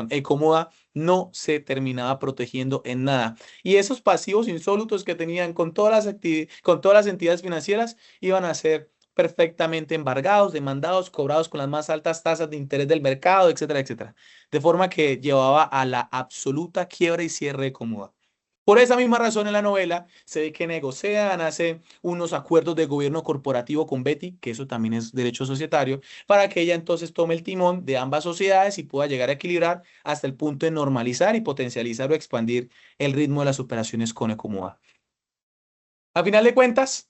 Ecomoda no se terminaba protegiendo en nada. Y esos pasivos insólitos que tenían con todas las entidades financieras iban a ser perfectamente embargados, demandados, cobrados con las más altas tasas de interés del mercado, etcétera, etcétera. De forma que llevaba a la absoluta quiebra y cierre de Comoda. Por esa misma razón en la novela se ve que negocian, hacen unos acuerdos de gobierno corporativo con Betty, que eso también es derecho societario, para que ella entonces tome el timón de ambas sociedades y pueda llegar a equilibrar hasta el punto de normalizar y potencializar o expandir el ritmo de las operaciones con Ecomoda. A final de cuentas,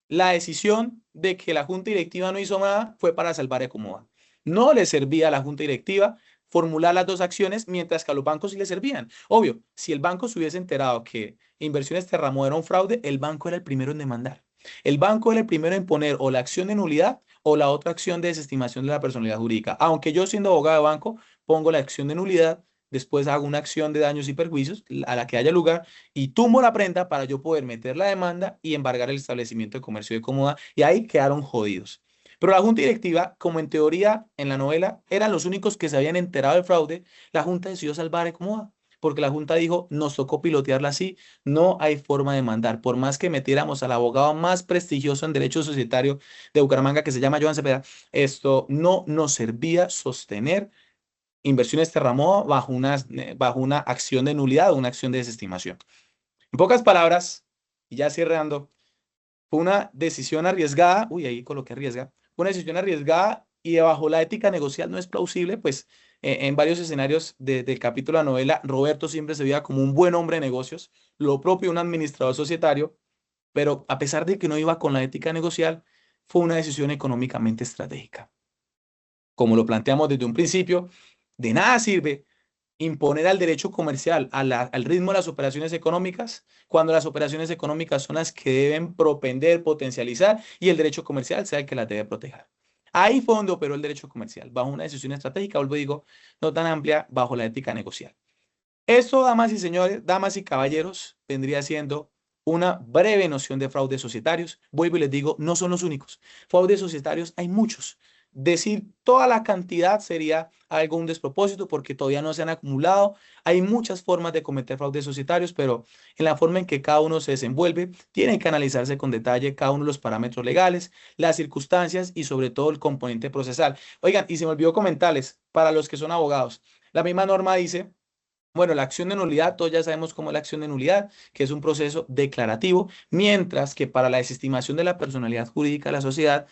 la decisión de que la junta directiva no hizo nada fue para salvar Ecomoda. No le servía a la junta directiva formular las dos acciones, mientras que a los bancos sí le servían. Obvio, si el banco se hubiese enterado que Inversiones Terramoda era un fraude, el banco era el primero en demandar. El banco era el primero en poner o la acción de nulidad o la otra acción de desestimación de la personalidad jurídica. Aunque yo, siendo abogado de banco, pongo la acción de nulidad, después hago una acción de daños y perjuicios a la que haya lugar y tumbo la prenda para yo poder meter la demanda y embargar el establecimiento de comercio de Cómoda, y ahí quedaron jodidos. Pero la junta directiva, como en teoría en la novela eran los únicos que se habían enterado del fraude, la junta decidió salvar a Cómoda, porque la junta dijo, nos tocó pilotearla así, no hay forma de mandar. Por más que metiéramos al abogado más prestigioso en derecho societario de Bucaramanga, que se llama Joan Cepeda, esto no nos servía sostener Inversiones Terramoda bajo una acción de nulidad o una acción de desestimación. En pocas palabras, y ya cerrando, fue una decisión arriesgada, uy, ahí coloqué arriesga, fue una decisión arriesgada y bajo la ética negocial no es plausible, pues en varios escenarios del capítulo de la novela, Roberto siempre se veía como un buen hombre de negocios, lo propio un administrador societario, pero a pesar de que no iba con la ética negocial, fue una decisión económicamente estratégica. Como lo planteamos desde un principio, de nada sirve imponer al derecho comercial al ritmo de las operaciones económicas, cuando las operaciones económicas son las que deben propender, potencializar, y el derecho comercial sea el que las debe proteger. Ahí fue donde operó el derecho comercial, bajo una decisión estratégica, vuelvo y digo, no tan amplia, bajo la ética negocial. Esto, damas y señores, damas y caballeros, vendría siendo una breve noción de fraudes societarios. Vuelvo y les digo, no son los únicos. Fraudes societarios hay muchos. Decir toda la cantidad sería algo un despropósito porque todavía no se han acumulado. Hay muchas formas de cometer fraudes societarios, pero en la forma en que cada uno se desenvuelve, tiene que analizarse con detalle cada uno de los parámetros legales, las circunstancias y sobre todo el componente procesal. Oigan, y se me olvidó comentarles, para los que son abogados, la misma norma dice, bueno, la acción de nulidad, todos ya sabemos cómo es la acción de nulidad, que es un proceso declarativo, mientras que para la desestimación de la personalidad jurídica de la sociedad,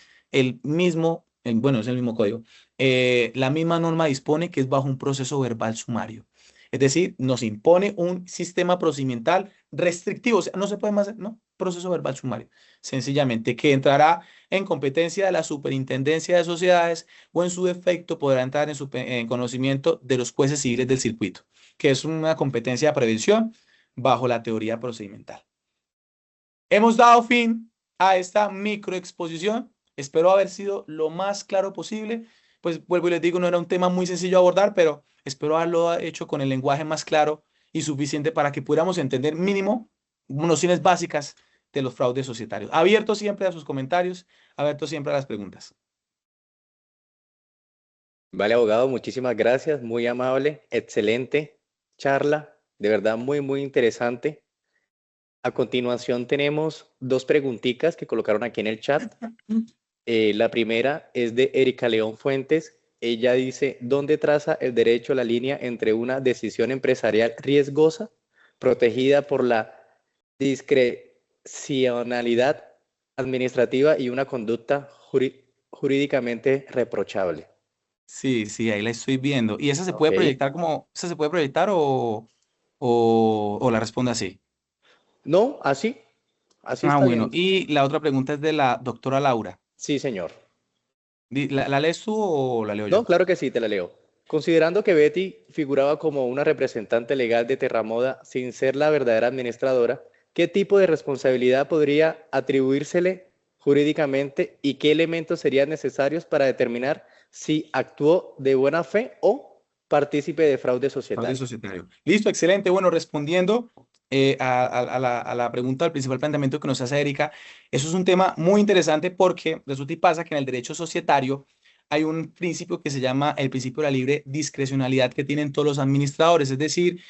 bueno, es el mismo código, la misma norma dispone que es bajo un proceso verbal sumario. Es decir, nos impone un sistema procedimental restrictivo, o sea, no se puede más hacer, ¿no? Proceso verbal sumario, sencillamente, que entrará en competencia de la Superintendencia de Sociedades o en su defecto podrá entrar en conocimiento de los jueces civiles del circuito, que es una competencia de prevención bajo la teoría procedimental. Hemos dado fin a esta microexposición. Espero haber sido lo más claro posible. Pues vuelvo y les digo, no era un tema muy sencillo de abordar, pero espero haberlo hecho con el lenguaje más claro y suficiente para que pudiéramos entender mínimo nociones básicas de los fraudes societarios. Abierto siempre a sus comentarios, abierto siempre a las preguntas. Vale, abogado, muchísimas gracias, muy amable, excelente charla, de verdad muy interesante. A continuación tenemos dos preguntitas que colocaron aquí en el chat. La primera es de Erika León Fuentes. Ella dice, ¿dónde traza el derecho la línea entre una decisión empresarial riesgosa, protegida por la discrecionalidad administrativa y una conducta jurídicamente reprochable? Sí, sí, ahí la estoy viendo. ¿Y esa se puede Ok. proyectar esa se puede proyectar o la responde así? No, así Ah, está bueno. bien. Y la otra pregunta es de la doctora Laura. Sí, señor. ¿La lees tú o la leo No, yo? claro que sí, te la leo. Considerando que Betty figuraba como una representante legal de Terramoda sin ser la verdadera administradora, ¿qué tipo de responsabilidad podría atribuírsele jurídicamente y qué elementos serían necesarios para determinar si actuó de buena fe o partícipe de fraude Fraude societario? societario. Listo, excelente. Bueno, respondiendo a la pregunta, al principal planteamiento que nos hace Erika, eso es un tema muy interesante porque resulta y pasa que en el derecho societario hay un principio que se llama el principio de la libre discrecionalidad que tienen todos los administradores. Es decir,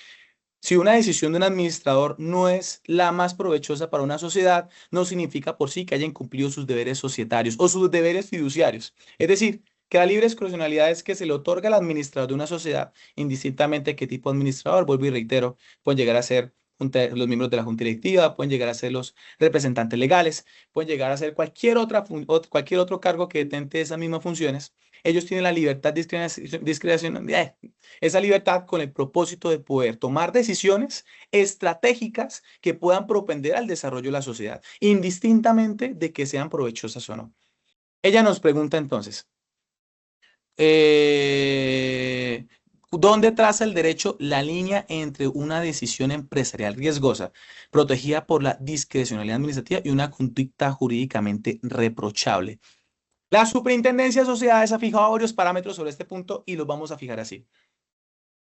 si una decisión de un administrador no es la más provechosa para una sociedad, no significa por sí que hayan cumplido sus deberes societarios o sus deberes fiduciarios. Es decir, que la libre discrecionalidad es que se le otorga al administrador de una sociedad, indistintamente qué tipo de administrador, vuelvo y reitero, pueden llegar a ser los miembros de la junta directiva, pueden llegar a ser los representantes legales, pueden llegar a ser cualquier otro cargo que detente esas mismas funciones. Ellos tienen la libertad discrecional, esa libertad con el propósito de poder tomar decisiones estratégicas que puedan propender al desarrollo de la sociedad, indistintamente de que sean provechosas o no. Ella nos pregunta entonces, ¿dónde traza el derecho la línea entre una decisión empresarial riesgosa, protegida por la discrecionalidad administrativa, y una conducta jurídicamente reprochable? La Superintendencia de Sociedades ha fijado varios parámetros sobre este punto y los vamos a fijar así.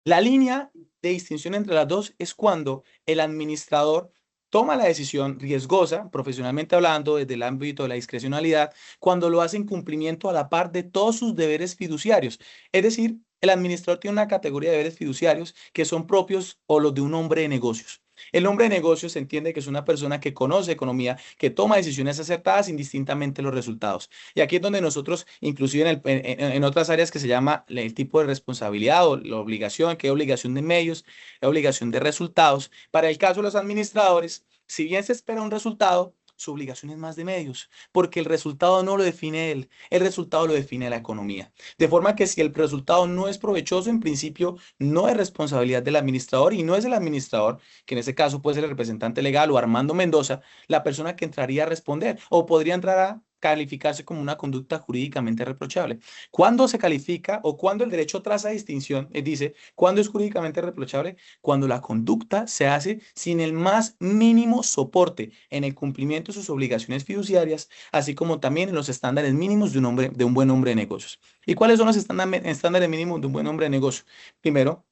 La línea de distinción entre las dos es cuando el administrador toma la decisión riesgosa, profesionalmente hablando, desde el ámbito de la discrecionalidad, cuando lo hace en cumplimiento a la par de todos sus deberes fiduciarios. Es decir, el administrador tiene una categoría de deberes fiduciarios que son propios o los de un hombre de negocios. El hombre de negocios se entiende que es una persona que conoce economía, que toma decisiones acertadas indistintamente de los resultados. Y aquí es donde nosotros, inclusive en otras áreas que se llama el tipo de responsabilidad o la obligación, que es obligación de medios, es obligación de resultados. Para el caso de los administradores, si bien se espera un resultado, su obligación es más de medios, porque el resultado no lo define él, el resultado lo define la economía. De forma que si el resultado no es provechoso, en principio no es responsabilidad del administrador y no es el administrador, que en ese caso puede ser el representante legal o Armando Mendoza, la persona que entraría a responder o podría entrar a calificarse como una conducta jurídicamente reprochable. ¿Cuándo se califica o cuándo el derecho traza distinción? Dice, ¿cuándo es jurídicamente reprochable? Cuando la conducta se hace sin el más mínimo soporte en el cumplimiento de sus obligaciones fiduciarias, así como también en los estándares mínimos de un buen hombre de negocios. ¿Y cuáles son los estándares mínimos de un buen hombre de negocios? Primero,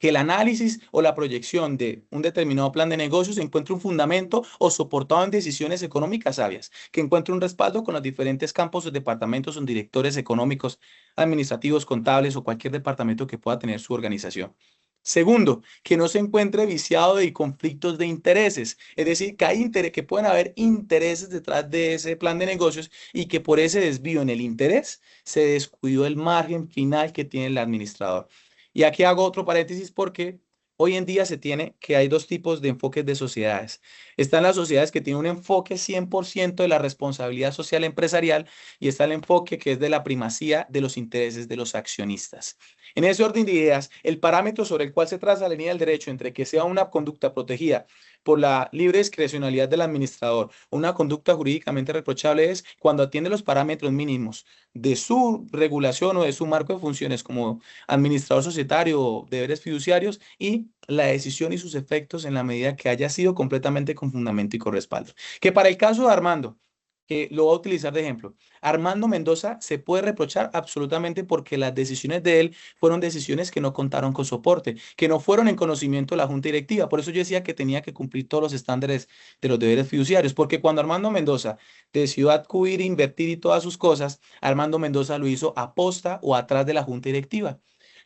que el análisis o la proyección de un determinado plan de negocios encuentre un fundamento o soportado en decisiones económicas sabias, que encuentre un respaldo con los diferentes campos o departamentos o directores económicos, administrativos, contables o cualquier departamento que pueda tener su organización. Segundo, que no se encuentre viciado de conflictos de intereses, es decir, que pueden haber intereses detrás de ese plan de negocios y que por ese desvío en el interés se descuidó el margen final que tiene el administrador. Y aquí hago otro paréntesis porque hoy en día se tiene que hay dos tipos de enfoques de sociedades. Están las sociedades que tienen un enfoque 100% de la responsabilidad social empresarial y está el enfoque que es de la primacía de los intereses de los accionistas. En ese orden de ideas, el parámetro sobre el cual se traza la línea del derecho entre que sea una conducta protegida por la libre discrecionalidad del administrador o una conducta jurídicamente reprochable es cuando atiende los parámetros mínimos de su regulación o de su marco de funciones como administrador societario o deberes fiduciarios y la decisión y sus efectos en la medida que haya sido completamente con fundamento y con respaldo. Que para el caso de Armando, que lo voy a utilizar de ejemplo, Armando Mendoza se puede reprochar absolutamente porque las decisiones de él fueron decisiones que no contaron con soporte, que no fueron en conocimiento de la junta directiva. Por eso yo decía que tenía que cumplir todos los estándares de los deberes fiduciarios, porque cuando Armando Mendoza decidió acudir, invertir y todas sus cosas, Armando Mendoza lo hizo a posta o atrás de la junta directiva.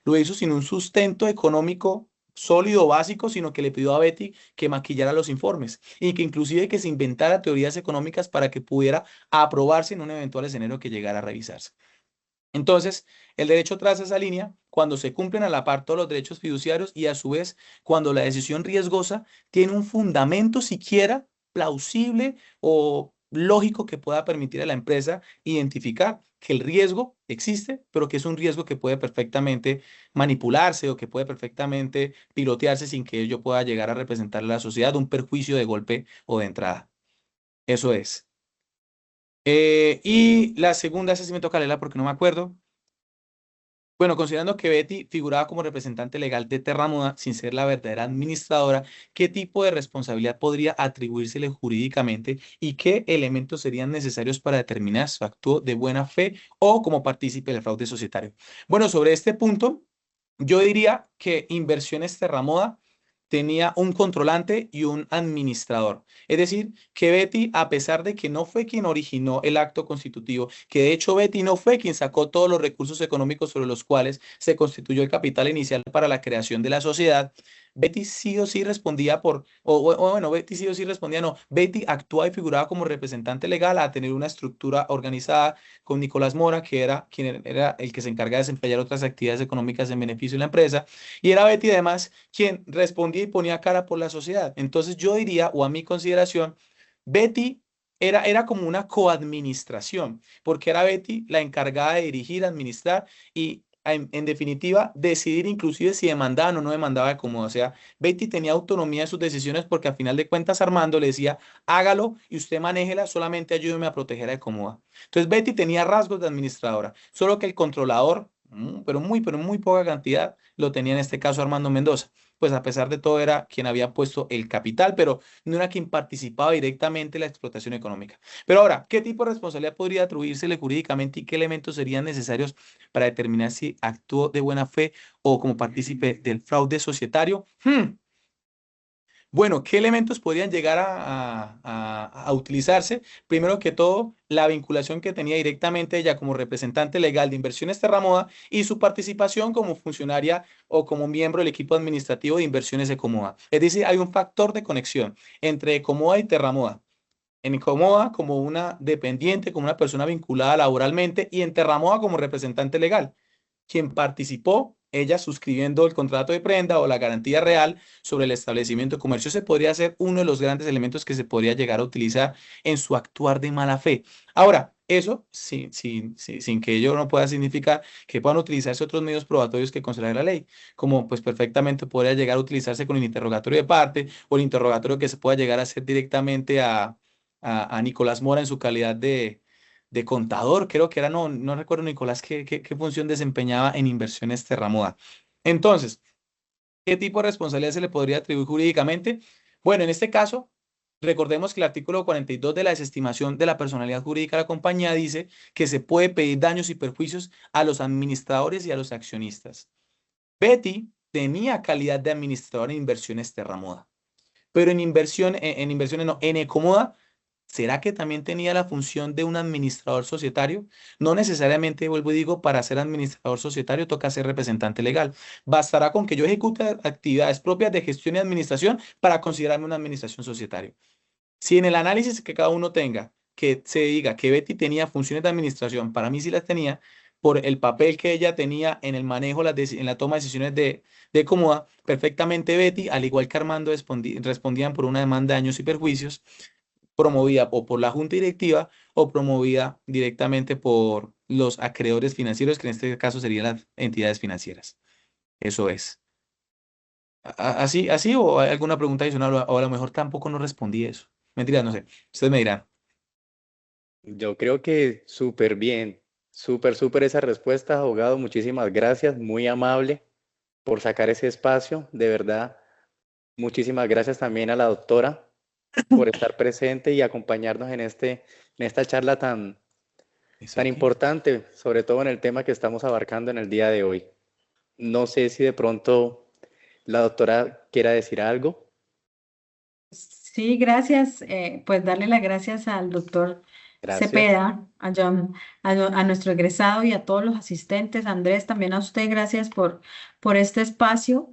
Lo hizo sin un sustento económico sólido, básico, sino que le pidió a Betty que maquillara los informes y que inclusive que se inventara teorías económicas para que pudiera aprobarse en un eventual escenario que llegara a revisarse. Entonces, el derecho traza esa línea cuando se cumplen a la par todos los derechos fiduciarios y a su vez cuando la decisión riesgosa tiene un fundamento siquiera plausible o lógico que pueda permitir a la empresa identificar que el riesgo existe, pero que es un riesgo que puede perfectamente manipularse o que puede perfectamente pilotearse sin que ello pueda llegar a representar a la sociedad un perjuicio de golpe o de entrada. Eso es. Y la segunda, esa sí me toca leerla porque no me acuerdo. Bueno, considerando que Betty figuraba como representante legal de Terramoda sin ser la verdadera administradora, ¿qué tipo de responsabilidad podría atribuírsele jurídicamente y qué elementos serían necesarios para determinar su acto de buena fe o como partícipe del fraude societario? Bueno, sobre este punto, yo diría que Inversiones Terramoda tenía un controlante y un administrador. Es decir, que Betty, a pesar de que no fue quien originó el acto constitutivo, que de hecho Betty no fue quien sacó todos los recursos económicos sobre los cuales se constituyó el capital inicial para la creación de la sociedad, Betty sí o sí respondía o bueno, Betty sí o sí respondía, no, Betty actuaba y figuraba como representante legal a tener una estructura organizada con Nicolás Mora, que era quien era el que se encarga de desempeñar otras actividades económicas en beneficio de la empresa, y era Betty además quien respondía y ponía cara por la sociedad. Entonces yo diría, o a mi consideración, Betty era como una coadministración, porque era Betty la encargada de dirigir, administrar y en definitiva, decidir inclusive si demandaban o no demandaba de cómodo. O sea, Betty tenía autonomía en sus decisiones porque a final de cuentas Armando le decía, hágalo y usted manéjela, solamente ayúdeme a proteger a cómoda. Entonces Betty tenía rasgos de administradora, solo que el controlador, pero muy poca cantidad, lo tenía en este caso Armando Mendoza. Pues a pesar de todo era quien había puesto el capital, pero no era quien participaba directamente en la explotación económica. Pero ahora, ¿qué tipo de responsabilidad podría atribuírsele jurídicamente y qué elementos serían necesarios para determinar si actuó de buena fe o como partícipe del fraude societario? Bueno, ¿qué elementos podrían llegar a utilizarse? Primero que todo, la vinculación que tenía directamente ella como representante legal de Inversiones Terramoda y su participación como funcionaria o como miembro del equipo administrativo de Inversiones Ecomoda. Es decir, hay un factor de conexión entre Ecomoda y Terramoda. En Ecomoda como una dependiente, como una persona vinculada laboralmente y en Terramoda como representante legal quien participó, ella suscribiendo el contrato de prenda o la garantía real sobre el establecimiento de comercio. Ese podría ser uno de los grandes elementos que se podría llegar a utilizar en su actuar de mala fe. Ahora, eso sin que ello no pueda significar que puedan utilizarse otros medios probatorios que considera la ley, como pues perfectamente podría llegar a utilizarse con el interrogatorio de parte o el interrogatorio que se pueda llegar a hacer directamente a Nicolás Mora en su calidad de contador, creo que era, no recuerdo Nicolás qué función desempeñaba en Inversiones Terramoda. Entonces, ¿qué tipo de responsabilidad se le podría atribuir jurídicamente? Bueno, en este caso, recordemos que el artículo 42 de la desestimación de la personalidad jurídica de la compañía dice que se puede pedir daños y perjuicios a los administradores y a los accionistas. Betty tenía calidad de administrador en Inversiones Terramoda, pero en inversiones no, en Ecomoda. ¿Será que también tenía la función de un administrador societario? No necesariamente, vuelvo y digo, para ser administrador societario toca ser representante legal. Bastará con que yo ejecute actividades propias de gestión y administración para considerarme una administración societaria. Si en el análisis que cada uno tenga, que se diga que Betty tenía funciones de administración, para mí sí las tenía, por el papel que ella tenía en el manejo, en la toma de decisiones de Cómoda, perfectamente Betty, al igual que Armando, respondían por una demanda de daños y perjuicios promovida o por la junta directiva o promovida directamente por los acreedores financieros, que en este caso serían las entidades financieras. Eso es. ¿Así o hay alguna pregunta adicional o a lo mejor tampoco no respondí eso? Mentira, no sé. Ustedes me dirán. Yo creo que súper bien, súper esa respuesta, abogado. Muchísimas gracias, muy amable por sacar ese espacio, de verdad. Muchísimas gracias también a la doctora por estar presente y acompañarnos en esta charla tan importante, sobre todo en el tema que estamos abarcando en el día de hoy. No sé si de pronto la doctora quiera decir algo. Sí, gracias. Pues darle las gracias al doctor Gracias. Cepeda, a John, a nuestro egresado y a todos los asistentes. Andrés, también a usted, gracias por este espacio.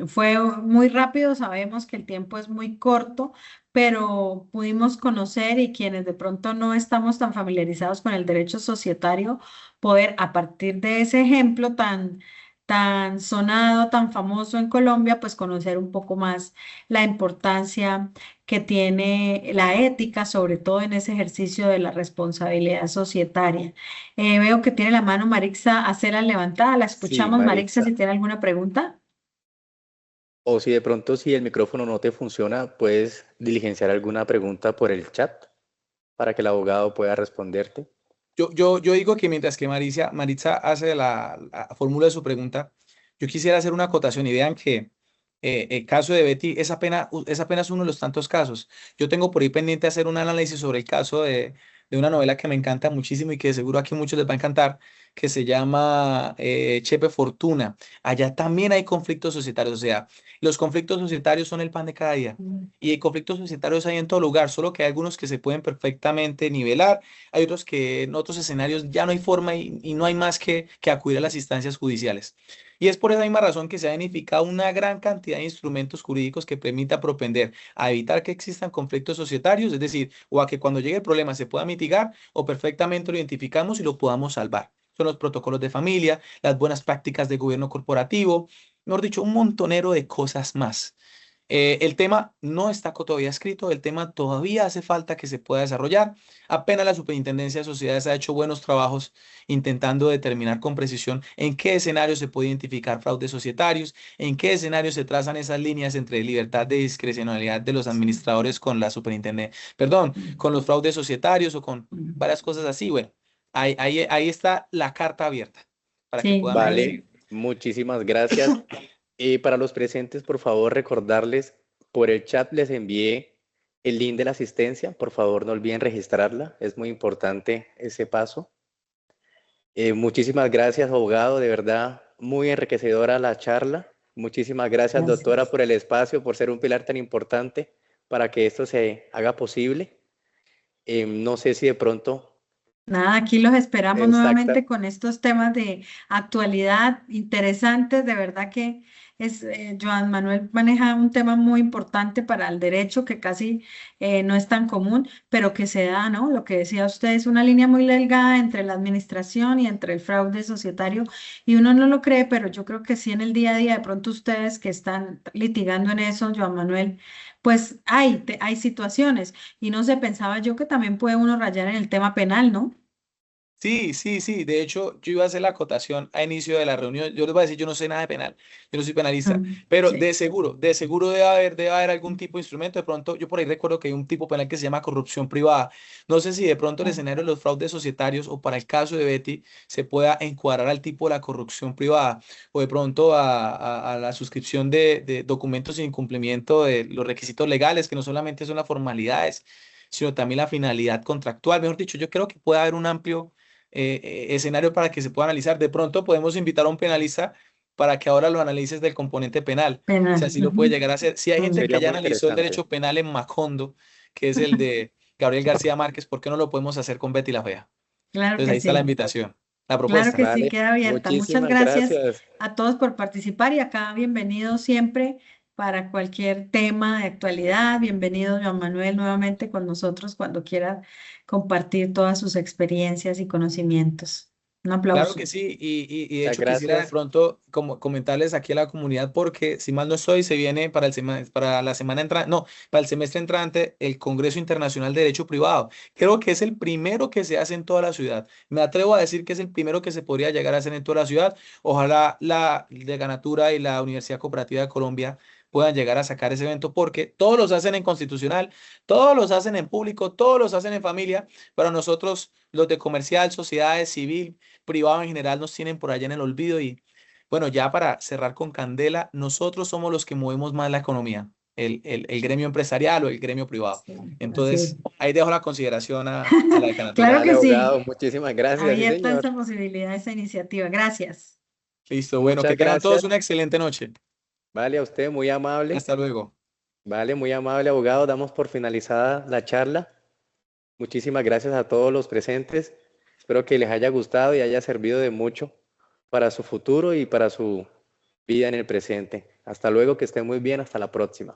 Fue muy rápido, sabemos que el tiempo es muy corto, pero pudimos conocer y quienes de pronto no estamos tan familiarizados con el derecho societario, poder a partir de ese ejemplo tan sonado, tan famoso en Colombia, pues conocer un poco más la importancia que tiene la ética, sobre todo en ese ejercicio de la responsabilidad societaria. Veo que tiene la mano Marixa Acera levantada. La Sí, escuchamos, Marixa, Maritza. si tiene alguna pregunta. O si de pronto si el micrófono no te funciona, puedes diligenciar alguna pregunta por el chat para que el abogado pueda responderte. Yo digo que mientras que Maritza hace la fórmula de su pregunta, yo quisiera hacer una acotación y vean que el caso de Betty es apenas uno de los tantos casos. Yo tengo por ahí pendiente hacer un análisis sobre el caso de una novela que me encanta muchísimo y que seguro aquí a muchos les va a encantar, que se llama Chepe Fortuna. Allá también hay conflictos societarios, o sea, los conflictos societarios son el pan de cada día. Y conflictos societarios hay en todo lugar, solo que hay algunos que se pueden perfectamente nivelar, hay otros que en otros escenarios ya no hay forma y no hay más que acudir a las instancias judiciales. Y es por esa misma razón que se ha identificado una gran cantidad de instrumentos jurídicos que permita propender a evitar que existan conflictos societarios, es decir, o a que cuando llegue el problema se pueda mitigar o perfectamente lo identificamos y lo podamos salvar. Son los protocolos de familia, las buenas prácticas de gobierno corporativo, mejor dicho, un montonero de cosas más. El tema no está todavía escrito, el tema todavía hace falta que se pueda desarrollar. Apenas la Superintendencia de Sociedades ha hecho buenos trabajos intentando determinar con precisión en qué escenario se puede identificar fraudes societarios, en qué escenario se trazan esas líneas entre libertad de discrecionalidad de los administradores con la superintendencia, perdón, con los fraudes societarios o con varias cosas así. Bueno, ahí está la carta abierta para que Sí, puedan ahí. ver. Vale, muchísimas gracias. Y para los presentes, por favor, recordarles, por el chat les envié el link de la asistencia. Por favor, no olviden registrarla. Es muy importante ese paso. Muchísimas gracias, abogado. De verdad, muy enriquecedora la charla. Muchísimas gracias, doctora, Gracias. por el espacio, por ser un pilar tan importante para que esto se haga posible. No sé si de pronto, Nada, aquí los esperamos exacta, nuevamente con estos temas de actualidad interesantes. De verdad que Joan Manuel maneja un tema muy importante para el derecho que casi no es tan común, pero que se da, ¿no? Lo que decía usted es una línea muy delgada entre la administración y entre el fraude societario y uno no lo cree, pero yo creo que sí en el día a día, de pronto ustedes que están litigando en eso, Joan Manuel, pues hay situaciones y no se pensaba yo que también puede uno rayar en el tema penal, ¿no? Sí, sí, sí. De hecho, yo iba a hacer la acotación a inicio de la reunión. Yo les voy a decir, yo no sé nada de penal, yo no soy penalista, pero Sí. de seguro debe haber algún tipo de instrumento. De pronto, yo por ahí recuerdo que hay un tipo penal que se llama corrupción privada. No sé si de pronto el escenario de los fraudes societarios o para el caso de Betty se pueda encuadrar al tipo de la corrupción privada o de pronto a la suscripción de documentos sin cumplimiento de los requisitos legales, que no solamente son las formalidades, sino también la finalidad contractual. Mejor dicho, yo creo que puede haber un amplio escenario para que se pueda analizar. De pronto podemos invitar a un penalista para que ahora lo analices del componente penal. O sea, Penal. así lo puede llegar a hacer. Si hay gente que sería ya muy analizó el interesante. derecho penal en Macondo, que es el de Gabriel García Márquez, ¿por qué no lo podemos hacer con Betty la Fea? Claro Entonces que ahí está la sí, invitación, la claro que propuesta. sí, Vale, queda abierta. Muchas muchísimas gracias gracias. a todos por participar y acá bienvenidos siempre para cualquier tema de actualidad. Bienvenido, Joan Manuel, nuevamente con nosotros cuando quiera compartir todas sus experiencias y conocimientos. Un Claro aplauso. que sí, y de Muchas hecho quisiera de gracias. pronto como comentarles aquí a la comunidad porque si mal no estoy, se viene para para la semana entrante, no, para el semestre entrante el Congreso Internacional de Derecho Privado. Creo que es el primero que se hace en toda la ciudad. Me atrevo a decir que es el primero que se podría llegar a hacer en toda la ciudad. Ojalá la Decanatura y la Universidad Cooperativa de Colombia puedan llegar a sacar ese evento porque todos los hacen en constitucional, todos los hacen en público, todos los hacen en familia. Para nosotros, los de comercial, sociedades, civil, privado en general nos tienen por allá en el olvido y bueno, ya para cerrar con candela, nosotros somos los que movemos más la economía, el gremio empresarial o el gremio privado. Sí, así es. Entonces, ahí dejo la consideración a la decanatura. Claro Vale, que abogado, sí, muchísimas gracias. Sí, abierta señor. esa posibilidad, esa iniciativa. Gracias. Listo, bueno, que Muchas tengan todos gracias. una excelente noche. Vale, a usted, muy amable. Hasta luego. Vale, muy amable, abogado. Damos por finalizada la charla. Muchísimas gracias a todos los presentes. Espero que les haya gustado y haya servido de mucho para su futuro y para su vida en el presente. Hasta luego, que estén muy bien. Hasta la próxima.